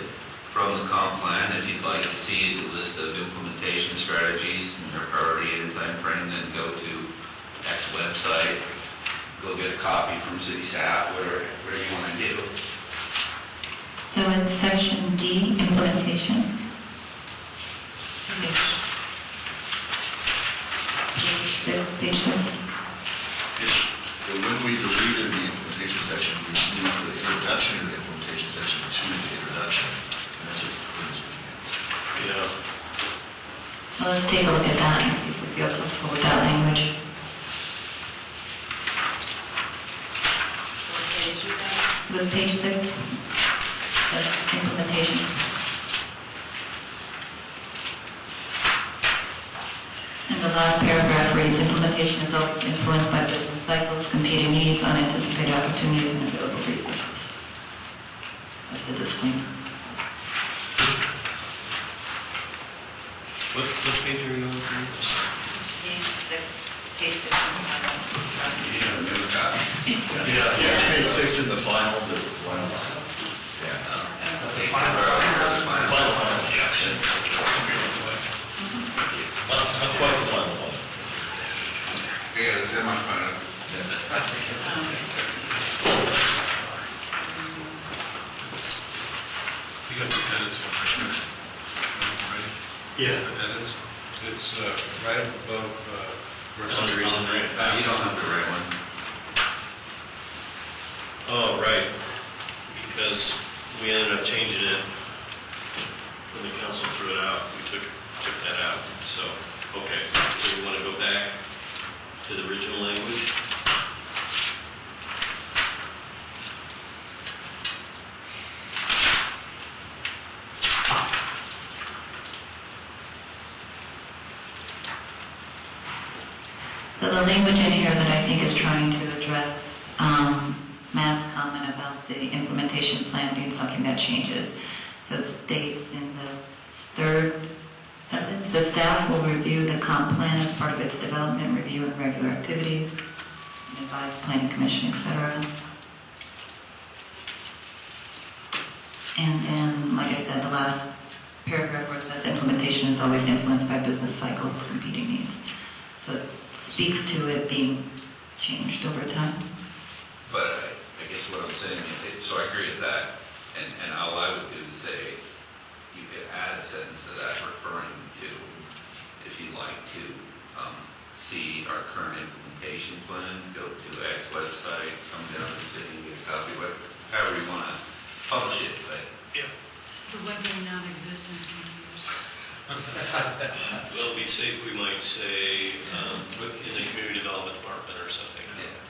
from the comp plan. If you'd like to see the list of implementation strategies and their priority and time frame, then go to X website, go get a copy from city staff, whatever you want to do. So in section D, implementation. Page 6. When we deleted the implementation section, we moved the introduction to the implementation section to the introduction, and that's what Quinn is looking at. Yeah. So let's take a look at that and see if we feel comfortable with that language. What page is that? It was page 6, that's implementation. And the last paragraph reads, implementation is always influenced by business cycles, competing needs, unanticipated opportunities, and available resources. That's a disclaimer. What page are you on? C6, page 6. Yeah, never got it. Yeah, page 6 in the final, yeah. Final. Yeah. Not quite the final. Yeah, the semi-final. You got the edits on there. Right? Yeah. The edits. It's right above where it's Boundaries and boundary. You don't have the right one. Oh, right. Because we ended up changing it when the council threw it out. We took that out. So, okay. So we want to go back to the original language. So the language in here that I think is trying to address Matt's comment about the implementation plan being something that changes. So it states in the third sentence, the staff will review the comp plan as part of its development, review, and regular activities, and advise planning commission, etc. And then, like I said, the last paragraph where it says implementation is always influenced by business cycles, competing needs. So it speaks to it being changed over time. But I guess what I'm saying, so I agree with that, and all I would do is say, you could add a sentence to that referring to, if you'd like to, see our current implementation plan, go to X website, come down to the city and get a copy, however you want to publish it, but The one being non-existent in years. Well, to be safe, we might say in the community development department or something.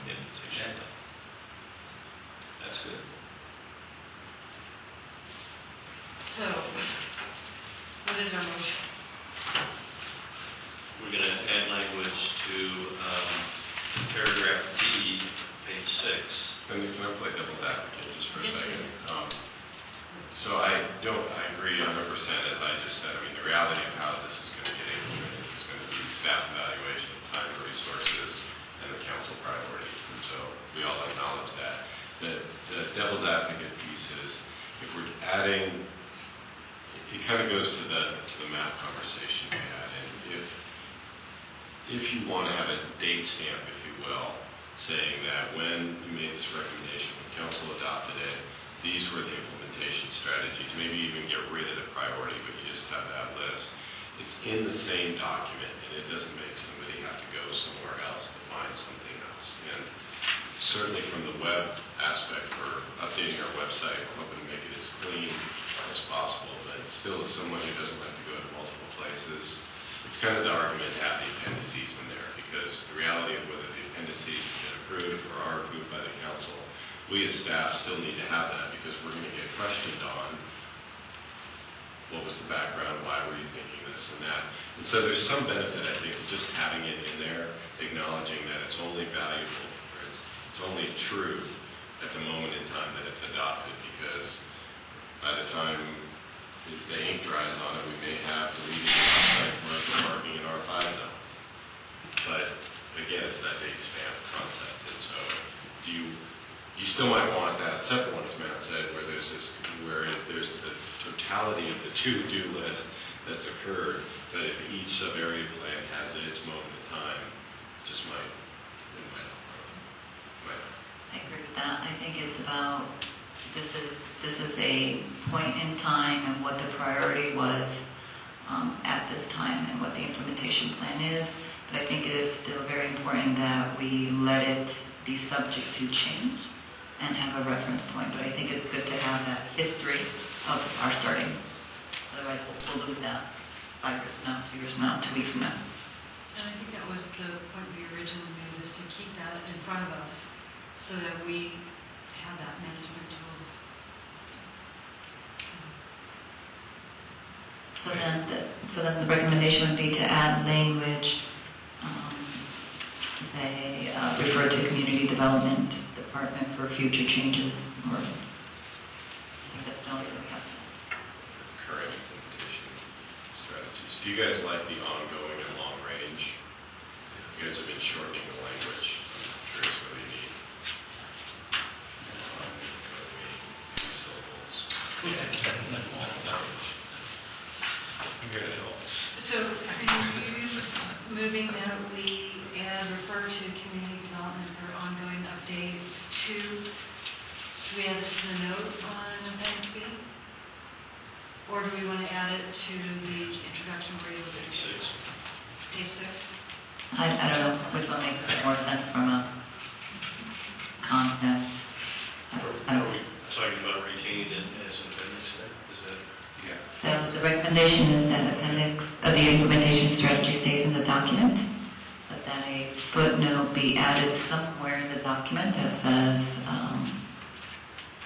Implementation. That's good. So, what is our motion? We're going to add language to paragraph D, page 6. Can I play devil's advocate just for a Yes, second? please. So I agree 100%, as I just said. I mean, the reality of how this is going to get implemented is going to be staff evaluation, time and resources, and the council priorities. And so we all acknowledge that. The devil's advocate piece is, if we're adding, it kind of goes to the map conversation we had. And if you want to have a date stamp, if you will, saying that when you made this recommendation, when council adopted it, these were the implementation strategies, maybe even get rid of the priority, but you just have that list. It's in the same document, and it doesn't make somebody have to go somewhere else to find something else. And certainly from the web aspect, we're updating our website, we're hoping to make it as clean as possible, but still as someone who doesn't like to go to multiple places, it's kind of the argument to have the appendices in there, because the reality of whether the appendices have been approved or are approved by the council, we as staff still need to have that, because we're going to get questioned on what was the background, why were you thinking this and that. And so there's some benefit, I think, to just having it in there, acknowledging that it's only valuable, or it's only true at the moment in time that it's adopted, because by the time the ink dries on it, we may have deleted outside commercial parking in R5 zone. But again, it's that date stamp concept, and so you still might want that separate one, as Matt said, where there's the totality of the to-do list that's occurred, but if each sub-area plan has at its moment in time, just might not. I agree with that. I think it's about, this is a point in time and what the priority was at this time and what the implementation plan is. But I think it is still very important that we let it be subject to change and have a reference point. But I think it's good to have that history of our starting. Otherwise, we'll lose that 5 years from now, 2 years from now, 2 weeks from now. And I think that was the point we originally made, is to keep that in front of us so that we have that management tool. So then the recommendation would be to add language, say, refer to Community Development Department for future changes, or that's the only thing we have to. Current implementation strategies. Do you guys like the ongoing and long range? You guys have been shortening the language. I'm curious whether you need syllables. I'm here to help. So are you moving that we refer to community development for ongoing updates to, do we add it to the note on appendix B? Or do we want to add it to the introduction where you look at page 6? I don't know which one makes more sense from a concept. I Are don't. we talking about retaining it as an appendix then? Is that? Yeah. So the recommendation is that appendix of the implementation strategy stays in the document, but that a footnote be added somewhere in the document that says,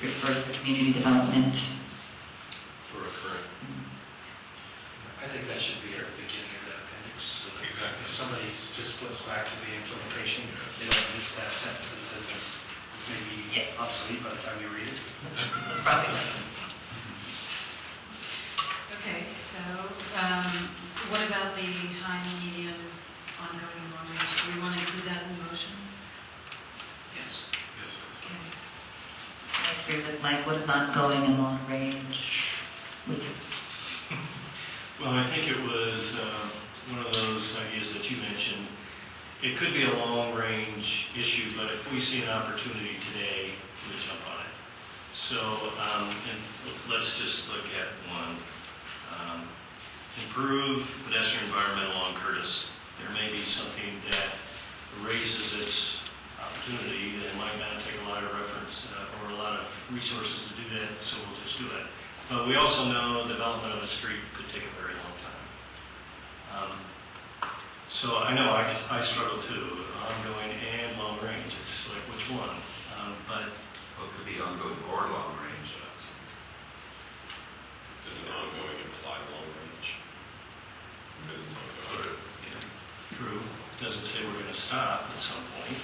refer to community development. For a current. I think that should be at the beginning of that appendix, so that Exactly. if somebody just flips back to the implementation, they don't miss that sentence that says this may be Yeah. obsolete by the time you read it. Probably. Okay, so what about the high, medium, ongoing, and long range? Do we want to include that in the motion? Yes. Yes, that's Okay. I agree with Mike. What is ongoing and long range? Well, I think it was one of those ideas that you mentioned. It could be a long-range issue, but if we see an opportunity today, we'll jump on it. So, and let's just look at one. Improve pedestrian environment along Curtis. There may be something that raises its opportunity and might not take a lot of reference or a lot of resources to do that, so we'll just do it. But we also know development of a street could take a very long time. So I know I struggle too, ongoing and long range. It's like, which one? But Well, it could be ongoing or long range. Does an ongoing imply long range? Because it's ongoing. true, doesn't say we're going to stop at some point.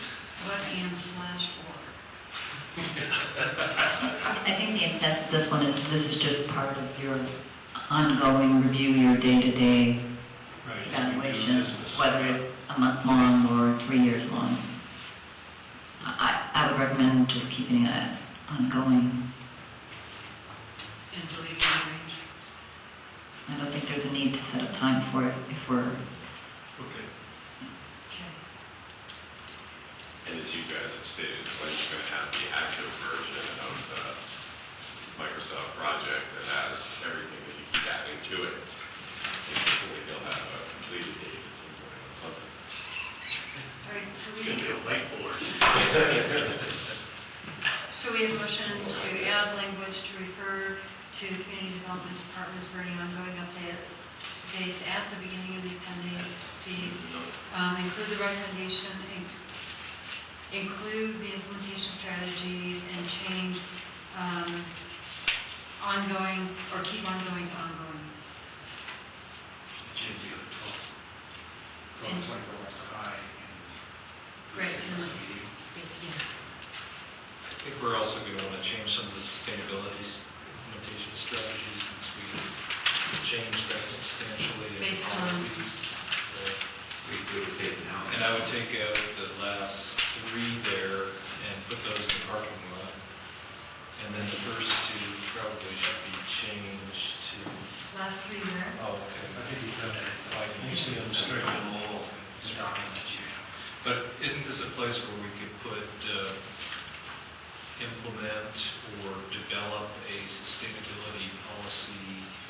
What and/or? I think the intent of this one is this is just part of your ongoing review, your day-to-day Right, as we do evaluation, business. whether it's a month long or 3 years long. I would recommend just keeping it as ongoing. And deleting long range? I don't think there's a need to set a time for it if we're, Okay. Okay. And as you guys have stated, Glenn's going to have the active version of the Microsoft project that has everything that you keep adding to it. And hopefully he'll have a completed date at some point on something. All right, so It's going to be a whiteboard. we have a motion to add language to refer to the Community Development Department's for any ongoing updates at the beginning of the appendix C. Include the recommendation, include the implementation strategies, and change ongoing, or keep ongoing to ongoing. Change the other 12. And- 24 West High and. Right, 6 and- West Median. Yes. I think we're also going to want to change some of the sustainability implementation strategies since we changed that substantially in Based on- policies. We would take it out. And I would take out the last 3 there and put those in the parking lot. And then the first 2 probably should be changed to, Last 3 there. oh, I okay. think he's done that. Like, you see them straight in the mall. The document that you have. But isn't this a place where we could put, implement or develop a sustainability policy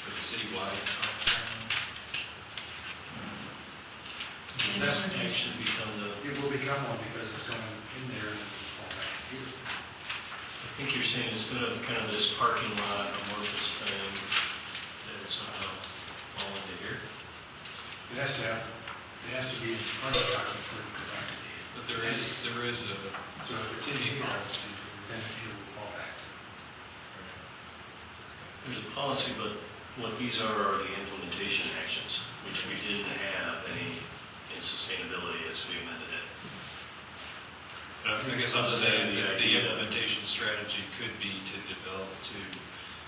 for the citywide compound? That should become the, It will become one because it's going in there and it'll fall back here. I think you're saying instead of kind of this parking lot amorphous thing, that it's somehow all into here. It has to be in front of the document for it to go back to the. But there is a So if it's in city here, policy. then it will fall back to. There's a policy, but what these are the implementation actions, which we didn't have any in sustainability as we amended it. I guess I'm saying The that the idea- implementation strategy could be to develop,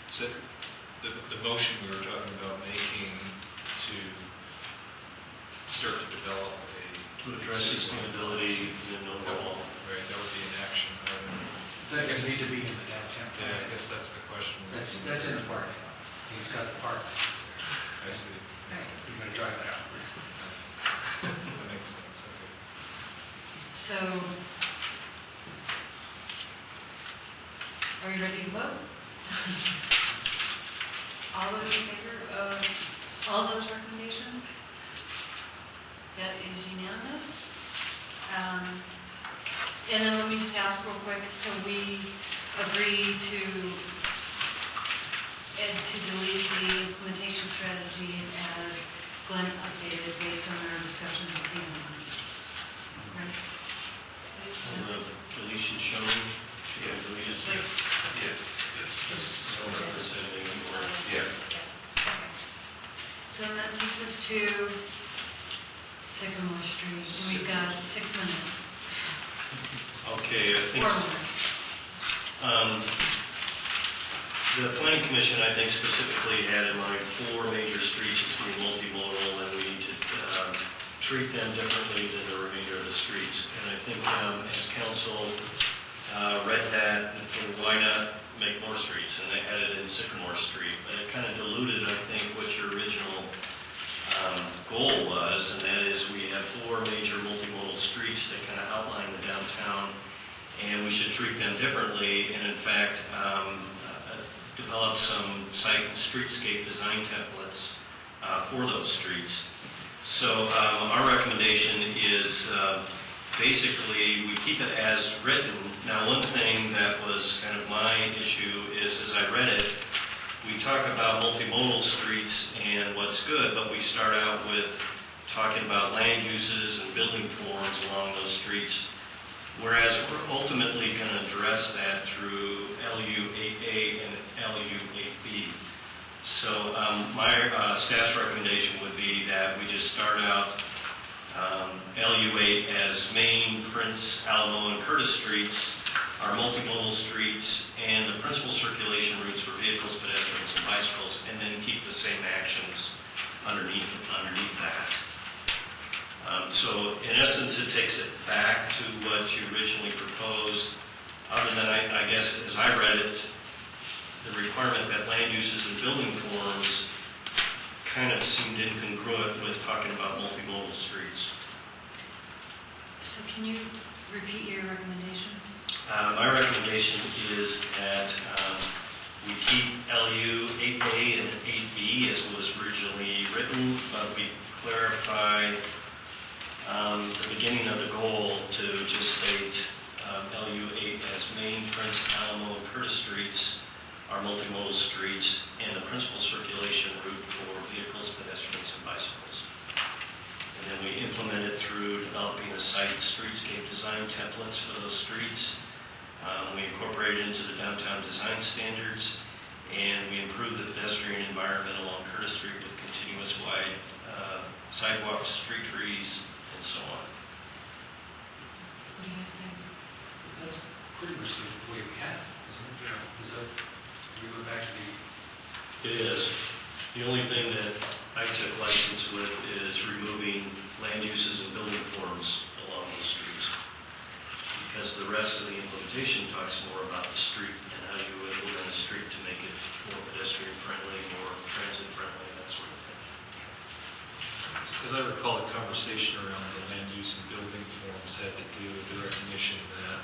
so the motion we were talking about making to start to develop To address sustainability in an overall. Right, that would be an action item. That doesn't need to be in the downtown. Yeah, I guess that's the question. That's in the parking lot. He's got the parking lot there. I see. Right. You're gonna drive it out. That makes sense, okay. So, are you ready to vote? All those in favor of all those recommendations? That is unanimous. And then let me just ask real quick, so we agree to delete the implementation strategies as Glenn updated based on our discussions this evening. Right? And the deletion shown, should I delete it? Like, So it's the same thing, or, Yeah. so that takes us to Sycamore Street, and we've got 6 minutes. okay, I think. Or more. The planning commission, I think, specifically had in mind 4 major streets as being multimodal, and we need to treat them differently than the remainder of the streets. And I think as council read that, why not make more streets? And they had it in Sycamore Street, but it kind of diluted, I think, what your original goal was, and that is we have 4 major multimodal streets that kind of outline the downtown, and we should treat them differently, and in fact, develop some site and streetscape design templates for those streets. So our recommendation is basically we keep it as written. Now, one thing that was kind of my issue is as I read it, we talk about multimodal streets and what's good, but we start out with talking about land uses and building forms along those streets, whereas we're ultimately going to address that through LU8A and LU8B. So my staff's recommendation would be that we just start out LU8 as Main, Prince, Alamo, and Curtis streets, our multimodal streets, and the principal circulation routes for vehicles, pedestrians, and bicycles, and then keep the same actions underneath that. So in essence, it takes it back to what you originally proposed, other than I guess as I read it, the requirement that land uses and building forms kind of seemed incongruent with talking about multimodal streets. So can you repeat your recommendation? My recommendation is that we keep LU 8A and 8B as was originally written, but we clarify the beginning of the goal to just state LU 8 as Main, Prince, Alamo, and Curtis streets are multimodal streets and the principal circulation route for vehicles, pedestrians, and bicycles. And then we implement it through developing a site streetscape design templates for those streets. We incorporate it into the downtown design standards, And we improved the pedestrian environment along Curtis Street with continuous wide sidewalks, street trees, and so on. What do you guys think? That's pretty much the way we have, isn't it? Yeah. Is that, we go back to the, It is. The only thing that I took license with is removing land uses and building forms along the streets. Because the rest of the implementation talks more about the street and how you implement a street to make it more pedestrian friendly, more transit friendly, that sort of thing. As I recall, the conversation around the land use and building forms had to do with the recognition that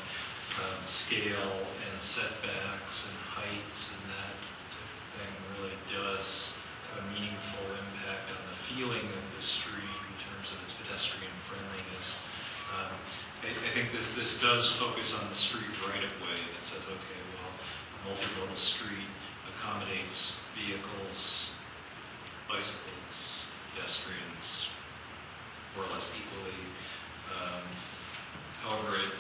scale and setbacks and heights and that type of thing really does have a meaningful impact on the feeling of the street in terms of its pedestrian friendliness. I think this does focus on the street right of way, and it says, okay, well, a multimodal street accommodates vehicles, bicycles, pedestrians, more or less equally. However, it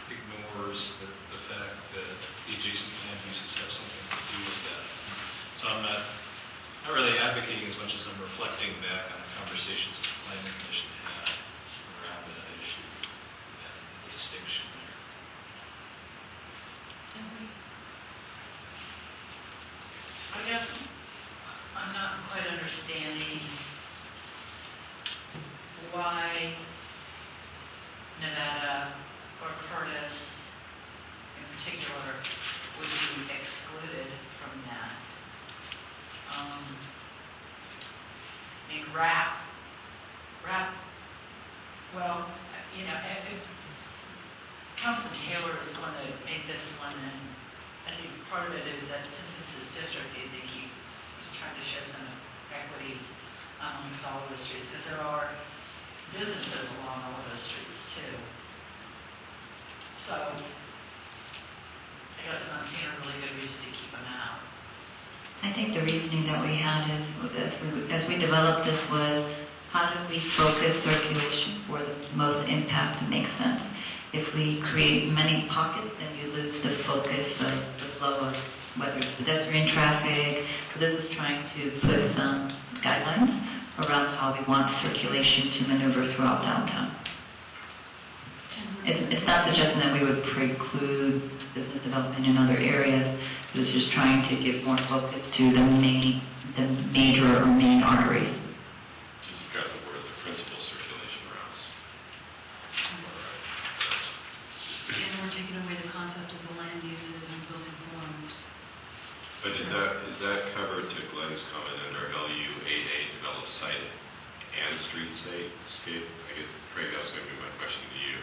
ignores the fact that the adjacent land uses have something to do with that. So I'm not really advocating as much as I'm reflecting back on the conversations the Planning Commission had around that issue and the distinction there. I guess I'm not quite understanding why Nevada or Curtis in particular would be excluded from that. I mean, rap, well, you know, Councilman Taylor is going to make this one, and I think part of it is that since it's his district, I think he's trying to show some equity amongst all of the streets, because there are businesses along all of those streets too. So I guess I'm not seeing a really good reason to keep them out. I think the reasoning that we had is, as we developed this, was how do we focus circulation for the most impact to make sense? If we create many pockets, then you lose the focus of the flow of whether it's pedestrian traffic. This was trying to put some guidelines around how we want circulation to maneuver throughout downtown. It's not suggesting that we would preclude business development in other areas. It's just trying to give more focus to the major or main arteries. Because you've got the word, the principal circulation routes. And we're taking away the concept of the land uses and building forms. But is that covered to Glenn's comment under LU 8A, develop site and streetscape? Craig, that was going to be my question to you.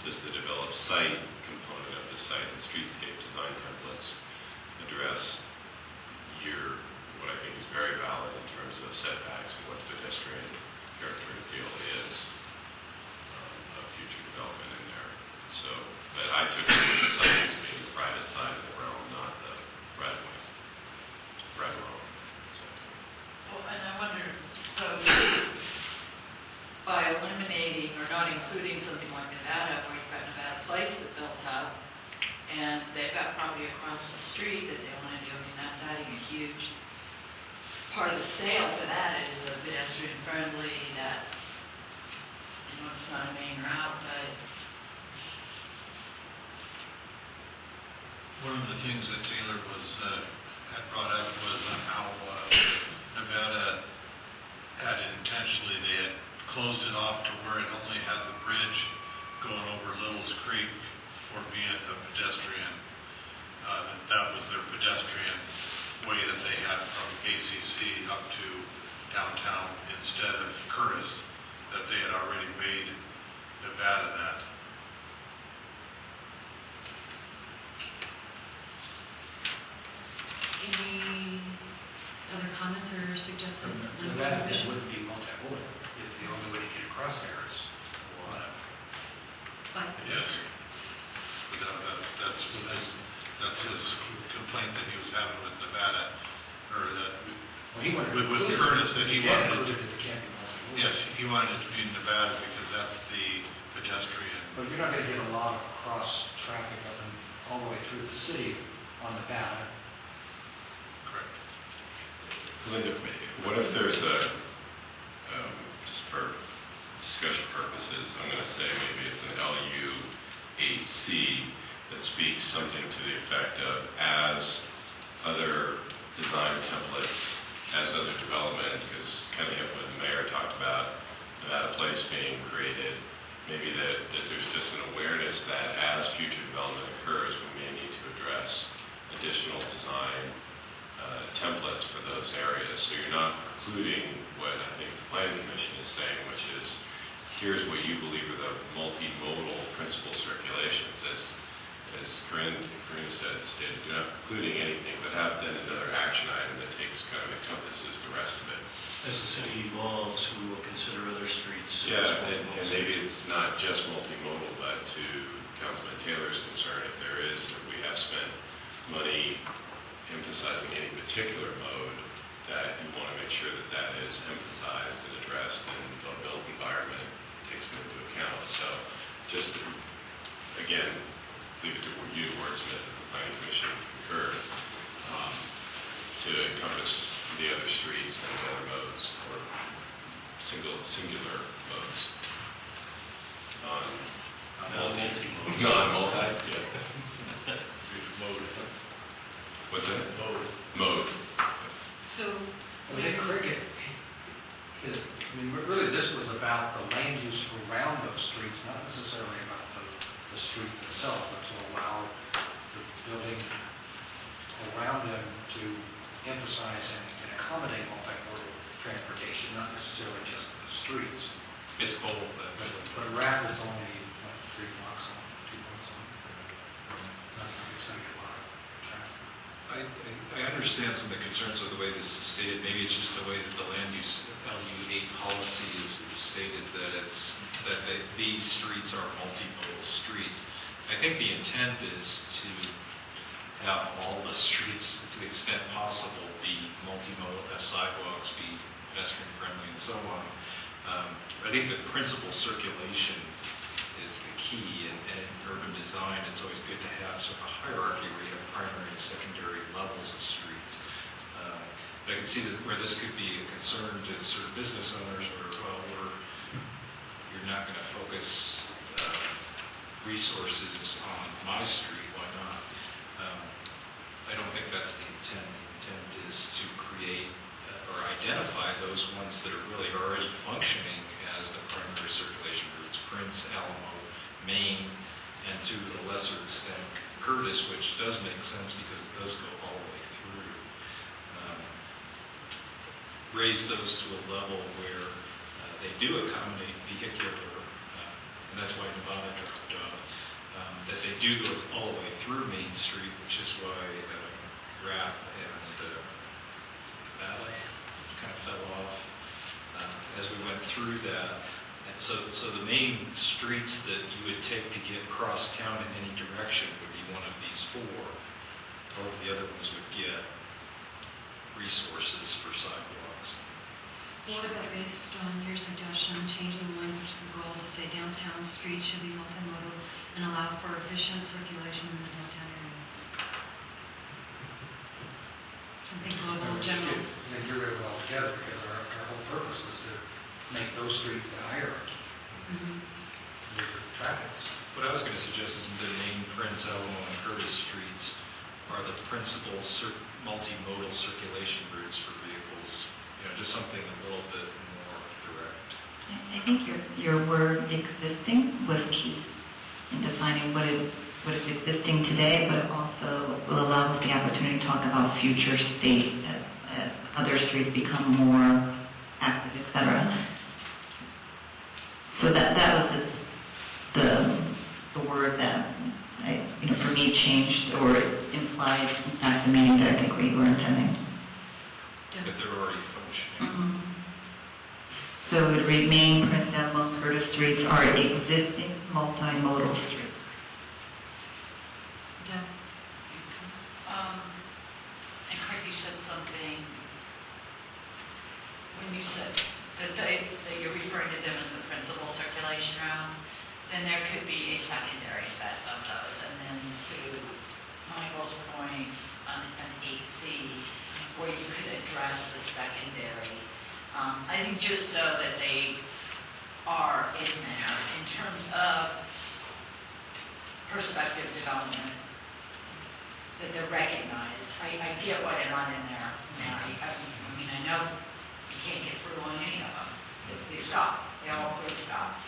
Does the develop site component of the site and streetscape design templates address what I think is very valid in terms of setbacks and what the pedestrian character and feel is of future development in there? So, but I took the site as being the private side of the realm, not the right of way. Right or wrong. Well, and I wonder, by eliminating or not including something like Nevada, where you've got Nevada Place that built up, and they've got property across the street that they want to do, I mean, that's adding a huge part of the sale for that is the pedestrian friendly, that, you know, it's not a main route, but One of the things that Taylor had brought up was on how Nevada had intentionally, they had closed it off to where it only had the bridge going over Little's Creek for being a pedestrian. That was their pedestrian way that they had from ACC up to downtown instead of Curtis, that they had already made Nevada that. Any other comments or suggestions? Nevada wouldn't be multimodal if the only way to get across there is on a Fine. Yes. But that's his complaint that he was having with Nevada, or that with Curtis, that he wanted it to. Yes, he wanted it to be Nevada because that's the pedestrian. But you're not going to get a lot of cross traffic up and all the way through the city on Nevada. Correct. Linda, what if there's a, just for discussion purposes, I'm going to say maybe it's an LU 8C that speaks something to the effect of as other design templates, as other development, because kind of what the mayor talked about a place being created, maybe that there's just an awareness that as future development occurs, we may need to address additional design templates for those areas. So you're not precluding what I think the Planning Commission is saying, which is here's what you believe are the multimodal principal circulations. As Corinne stated, you're not precluding anything, but have then another action item that takes kind of encompasses the rest of it. As the city evolves, we will consider other streets. Yeah, and maybe it's not just multimodal, but to Councilman Taylor's concern, if there is, if we have spent money emphasizing any particular mode, that you want to make sure that that is emphasized and addressed and the built environment takes them into account. So just, again, leave it to you, wordsmith, that the Planning Commission concurs to encompass the other streets and the other modes, or singular modes. Non-multi-mode. Non-multi, yeah. Mode. What's that? Mode. Mode. Yes. So, Well, Nick Cricket, I mean, really, this was about the land use around those streets, not necessarily about the streets themselves, but to allow the building around them to emphasize and accommodate multimodal transportation, not necessarily just the streets. It's both, actually. But a RAP is only, what, 3 blocks long, 2 blocks long? It's going to get a lot of traffic. I understand some of the concerns with the way this is stated. Maybe it's just the way that the land use LU8 policy is stated, that these streets are multimodal streets. I think the intent is to have all the streets, to the extent possible, be multimodal, have sidewalks, be pedestrian friendly, and so on. I think the principal circulation is the key, and in urban design, it's always good to have sort of a hierarchy where you have primary and secondary levels of streets. But I can see that where this could be a concern to sort of business owners, where, well, you're not going to focus resources on my street, why not? I don't think that's the intent. The intent is to create or identify those ones that are really already functioning as the primary circulation routes, Prince, Alamo, Maine, and to a lesser extent Curtis, which does make sense because it does go all the way through. Raise those to a level where they do accommodate vehicular, and that's why Nevada dropped off, that they do go all the way through Main Street, which is why RAP and Nevada kind of fell off as we went through that. And so the main streets that you would take to get across town in any direction would be one of these 4. All of the other ones would get resources for sidewalks. what about based on your suggestion, changing the language of the goal to say downtown streets should be multimodal and allow for efficient circulation in the downtown area? Something global, general. Then you're it all together, because our whole purpose was to make those streets the hierarchy. Mhm. With the traffic. What I was going to suggest is the main Prince, Alamo, and Curtis streets are the principal multimodal circulation routes for vehicles. Just something a little bit more direct. I think your word existing was key in defining what is existing today, but it also will allow us the opportunity to talk about future state as other streets become more active, etc. So that was the word that for me changed or implied in fact the meaning that I think we were intending. But they're already functioning. Mm-hmm. So it would remain Prince Alamo, Curtis streets are existing multimodal streets. Deb? And Craig, you said something, when you said that you're referring to them as the principal circulation routes, then there could be a secondary set of those, and then to Michael's point on an 8C, where you could address the secondary. I think just so that they are in there in terms of perspective development, that they're recognized. I get why they're not in there now. I mean, I know you can't get through on any of them. They stop. They all really stop.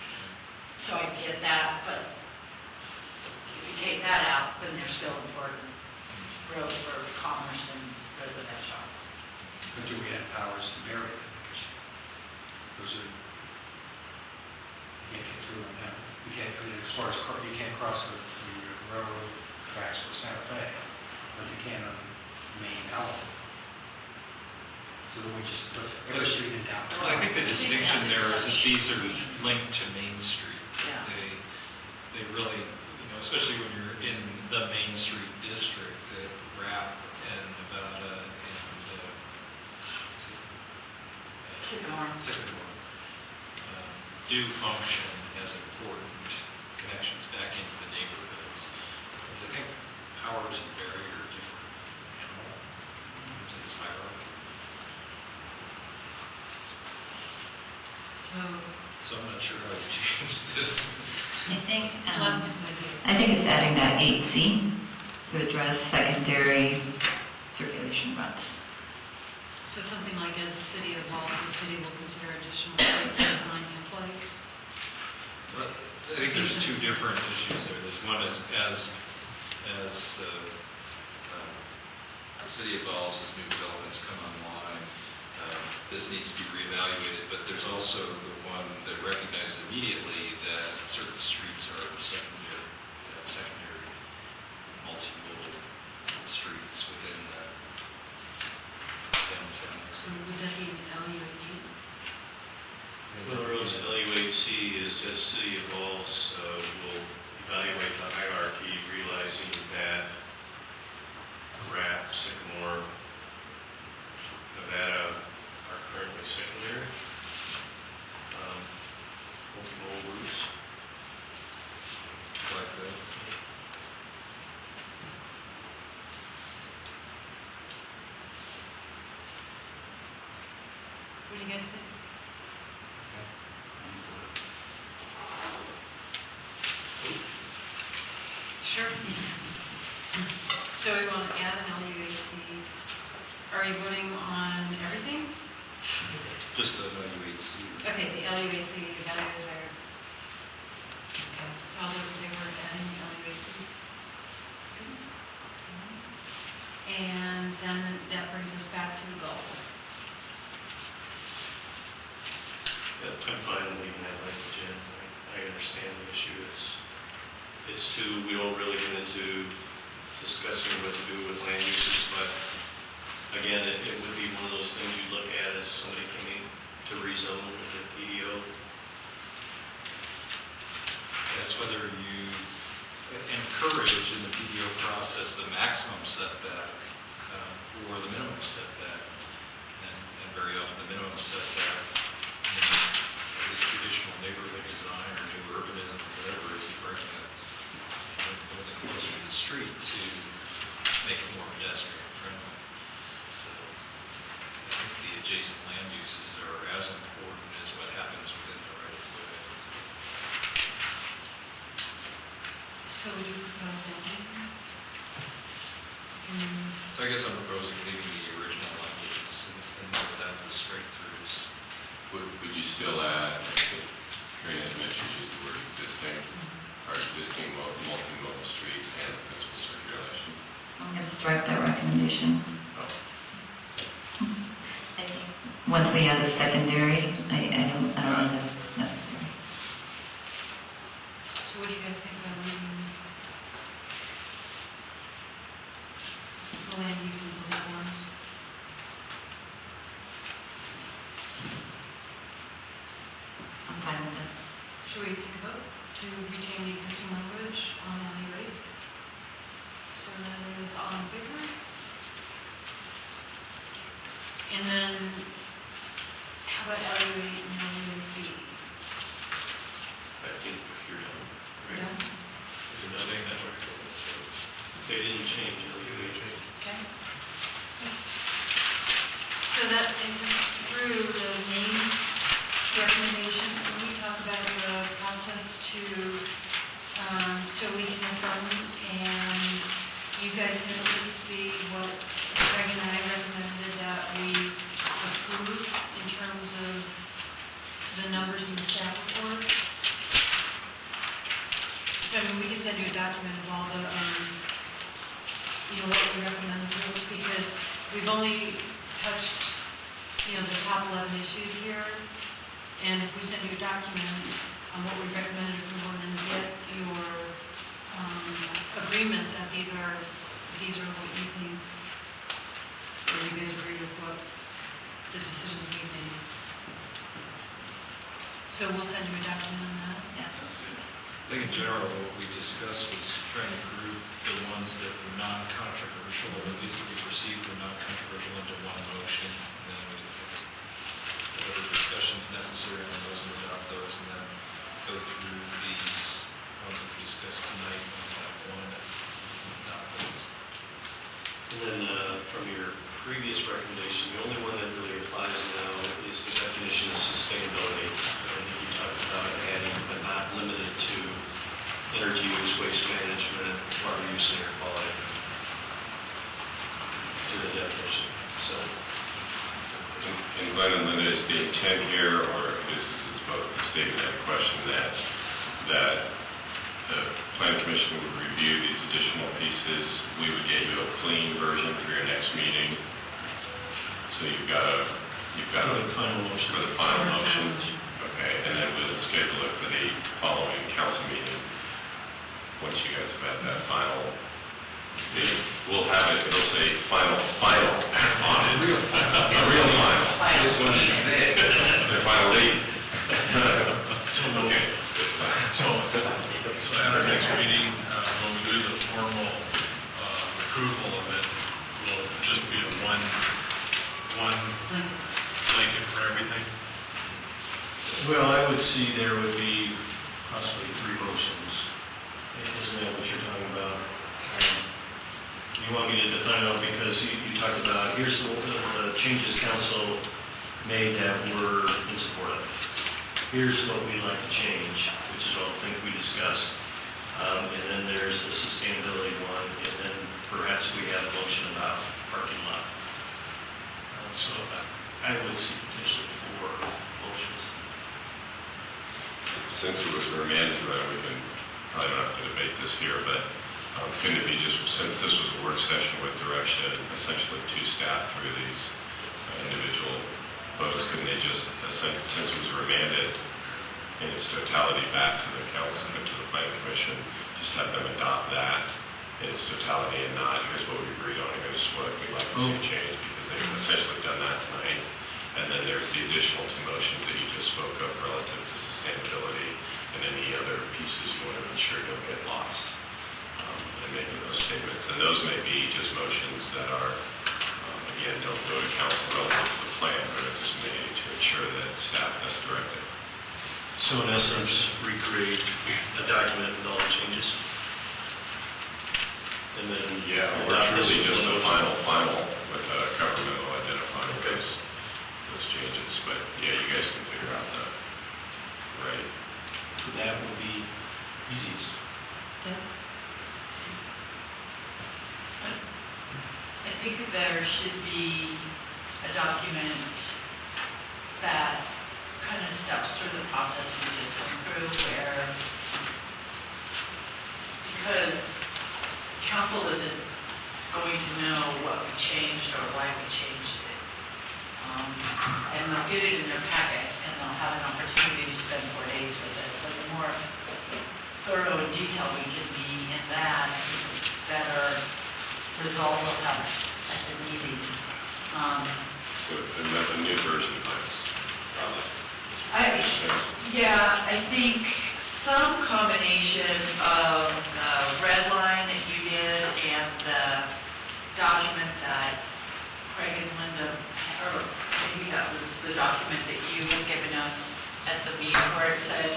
So I get that, but if you take that out, then they're still important. Roads for commerce and residential. But do we have powers to vary them? Because those are, you can't get through them now. You can't, I mean, as far as, you can't cross the railroad tracks for Santa Fe, but you can on Main Element. So then we just put every street in downtown. Well, I think the distinction there is that these are linked to Main Street. Yeah. They really, especially when you're in the Main Street district, that RAP and Nevada and Sycamore. do function as important connections back into the neighborhoods. But I think powers and barrier are different animal in terms of this hierarchy. So I'm not sure how to change this. I think it's adding that 8C to address secondary circulation routes. So something like as the city evolves, the city will consider additional sites and design templates. But I think there's two different issues there. There's one is as the city evolves, as new developments come online, this needs to be reevaluated. But there's also the one that recognizes immediately that certain streets are secondary multimodal streets within the downtown. So would that be LUAT? Well, the roads LUHC is as city evolves, will evaluate the hierarchy, realizing that RAP, Sycamore, Nevada are currently secondary. Multimodal routes. Like that. What do you guys think? Sure. So we want to add an LUAC. Are you voting on everything? Just the LUHC. Okay, the LUAC, you got it there. Okay, so all those in favor of adding the LUAC? That's good. And then that brings us back to the goal. Yeah, I'm fine leaving that language in. I understand the issue it's too, we don't really get into discussing what to do with land uses, but again, it would be one of those things you look at as somebody coming to rezone with a PDO. That's whether you encourage in the PDO process the maximum setback or the minimum setback. And very often the minimum setback, at least traditional neighborhood design or new urbanism or whatever, is bringing it closer to the street to make it more pedestrian friendly. So I think the adjacent land uses are as important as what happens within the right of way. So would you propose anything? So I guess I'm proposing leaving the original language and without the straight-throughs. Would you still add, I think Karina had mentioned, use the word existing, or existing multimodal streets and principal circulation? I'm going to strike that recommendation. Oh. I think once we add the secondary, I don't know that it's necessary. So what do you guys think about leaving the land use and public forms? I'm fine with that. Should we take a vote to retain the existing language on LUA? So that is all in favor? And then, how about LUA and LUB? I think if you're done, right? Yeah. You're noting that we're They didn't change it. Okay. So that takes us through the main recommendations. Can we talk about the process to, so we can affirm and you guys can at least see what Greg and I recommended that we approve in terms of the numbers in the staff report? I mean, we can send you a document of all the, what we recommend approvals, because we've only touched, the top 11 issues here. And if we send you a document on what we recommend approval and get your agreement that these are what you think, or you guys agree with what the decisions we made. So we'll send you a document on that. Yeah. I think in general, what we discussed was trying to group the ones that were non-controversial, or at least that we perceived were non-controversial, into one motion. And then we did whatever discussions necessary on those and adopt those, and then go through these ones that we discussed tonight, one by one, and adopt those. And then from your previous recommendation, the only one that really applies now is the definition of sustainability. I think you talked about adding, but not limited to, energy use, waste management, water use, and air quality to the definition. So, And Glenn and Linda, is the intent here, or this is both the statement and question, that the Planning Commission would review these additional pieces, we would get you a clean version for your next meeting? So you've got a for the final motion. for the final motion, okay, and then we'll schedule it for the following council meeting. Once you guys have had that final meeting, we'll have it, it'll say final on it. A real final. This one is it. They're finally. Okay. So at our next meeting, when we do the formal approval of it, will it just be a one blanket for everything? Well, I would see there would be possibly 3 motions. Isn't that what you're talking about? You want me to define out, because you talked about, here's the changes council made that we're in support of. Here's what we'd like to change, which is all the things we discussed. And then there's the sustainability one, and then perhaps we have a motion about parking lot. So I would see potentially 4 motions. Since it was remanded, we can probably don't have to debate this here, but couldn't it be just, since this was a work session with direction, essentially to staff through these individual votes, couldn't they just, since it was remanded in its totality back to the council and to the planning commission, just have them adopt that in its totality and not, here's what we agreed on, here's what we'd like to see change, because they've essentially done that tonight. And then there's the additional 2 motions that you just spoke of relative to sustainability and any other pieces you want to ensure don't get lost in making those statements. And those may be just motions that are, again, don't go to council relative to the plan, but are just made to ensure that staff has directive. So in essence, recreate the document with all the changes. And then Yeah, or it's really just a final with a governmental identifying those changes. But yeah, you guys can figure out the right. So that would be easiest. I think that there should be a document that kind of steps through the process we just went through, where, because council isn't going to know what we changed or why we changed it. And they'll get it in their packet, and they'll have an opportunity to spend 4 days with it. So the more thorough and detailed we can be in that, the better result we'll have at the meeting. So a new version of this, probably. I think some combination of the red line that you did and the document that Craig and Linda, or maybe that was the document that you had given us at the meeting where it said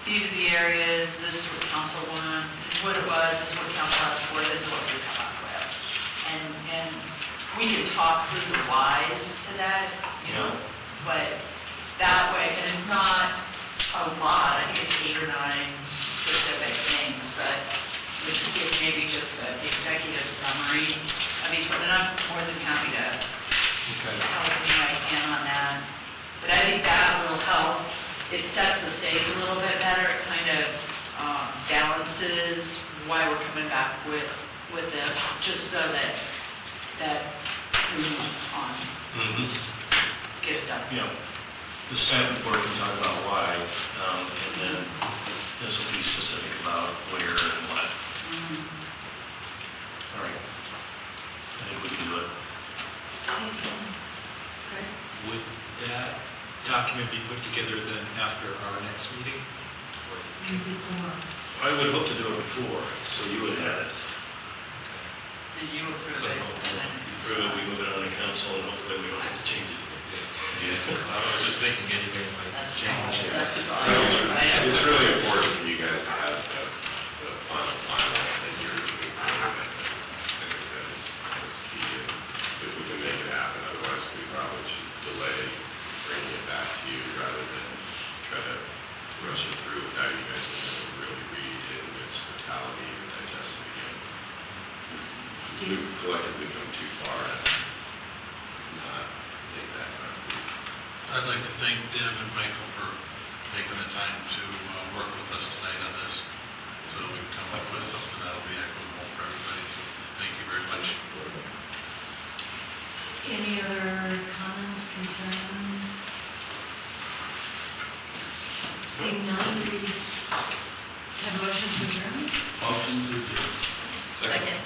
these are the areas, this is what council wants, this is what it was, this is what council asked for, this is what we come up with. And we can talk through the whys to that, you know, but that way, and it's not a lot, I think it's 8 or 9 specific things, but we should give maybe just an executive summary of each one, and I'm more than happy to help you I can on that. But I think that will help. It sets the stage a little bit better. It kind of balances why we're coming back with this, just so that we move on. Just get it done. Yeah, the staff report can talk about why, and then this will be specific about where and what. All right. I think we can do it. Would that document be put together then after our next meeting? Or- I would hope to do it before, so you would have it. And you approve So, it. Approve it, we move it on to council, and hopefully we don't have to change it. I was just thinking anything might change. That's It's really important for you guys to have the final that you're moving forward. I think that is key. If we can make it happen, otherwise we probably should delay bringing it back to you rather than try to rush it through without you guys being able to really read it in its totality and digest it again. We've collectively come too far and not take that time. I'd like to thank Deb and Michael for taking the time to work with us tonight on this, so we can come up with something that'll be equitable for everybody. So thank you very much. Any other comments, concerns? Seeing none, we have a motion to adjourn? Motion to adjourn. Second.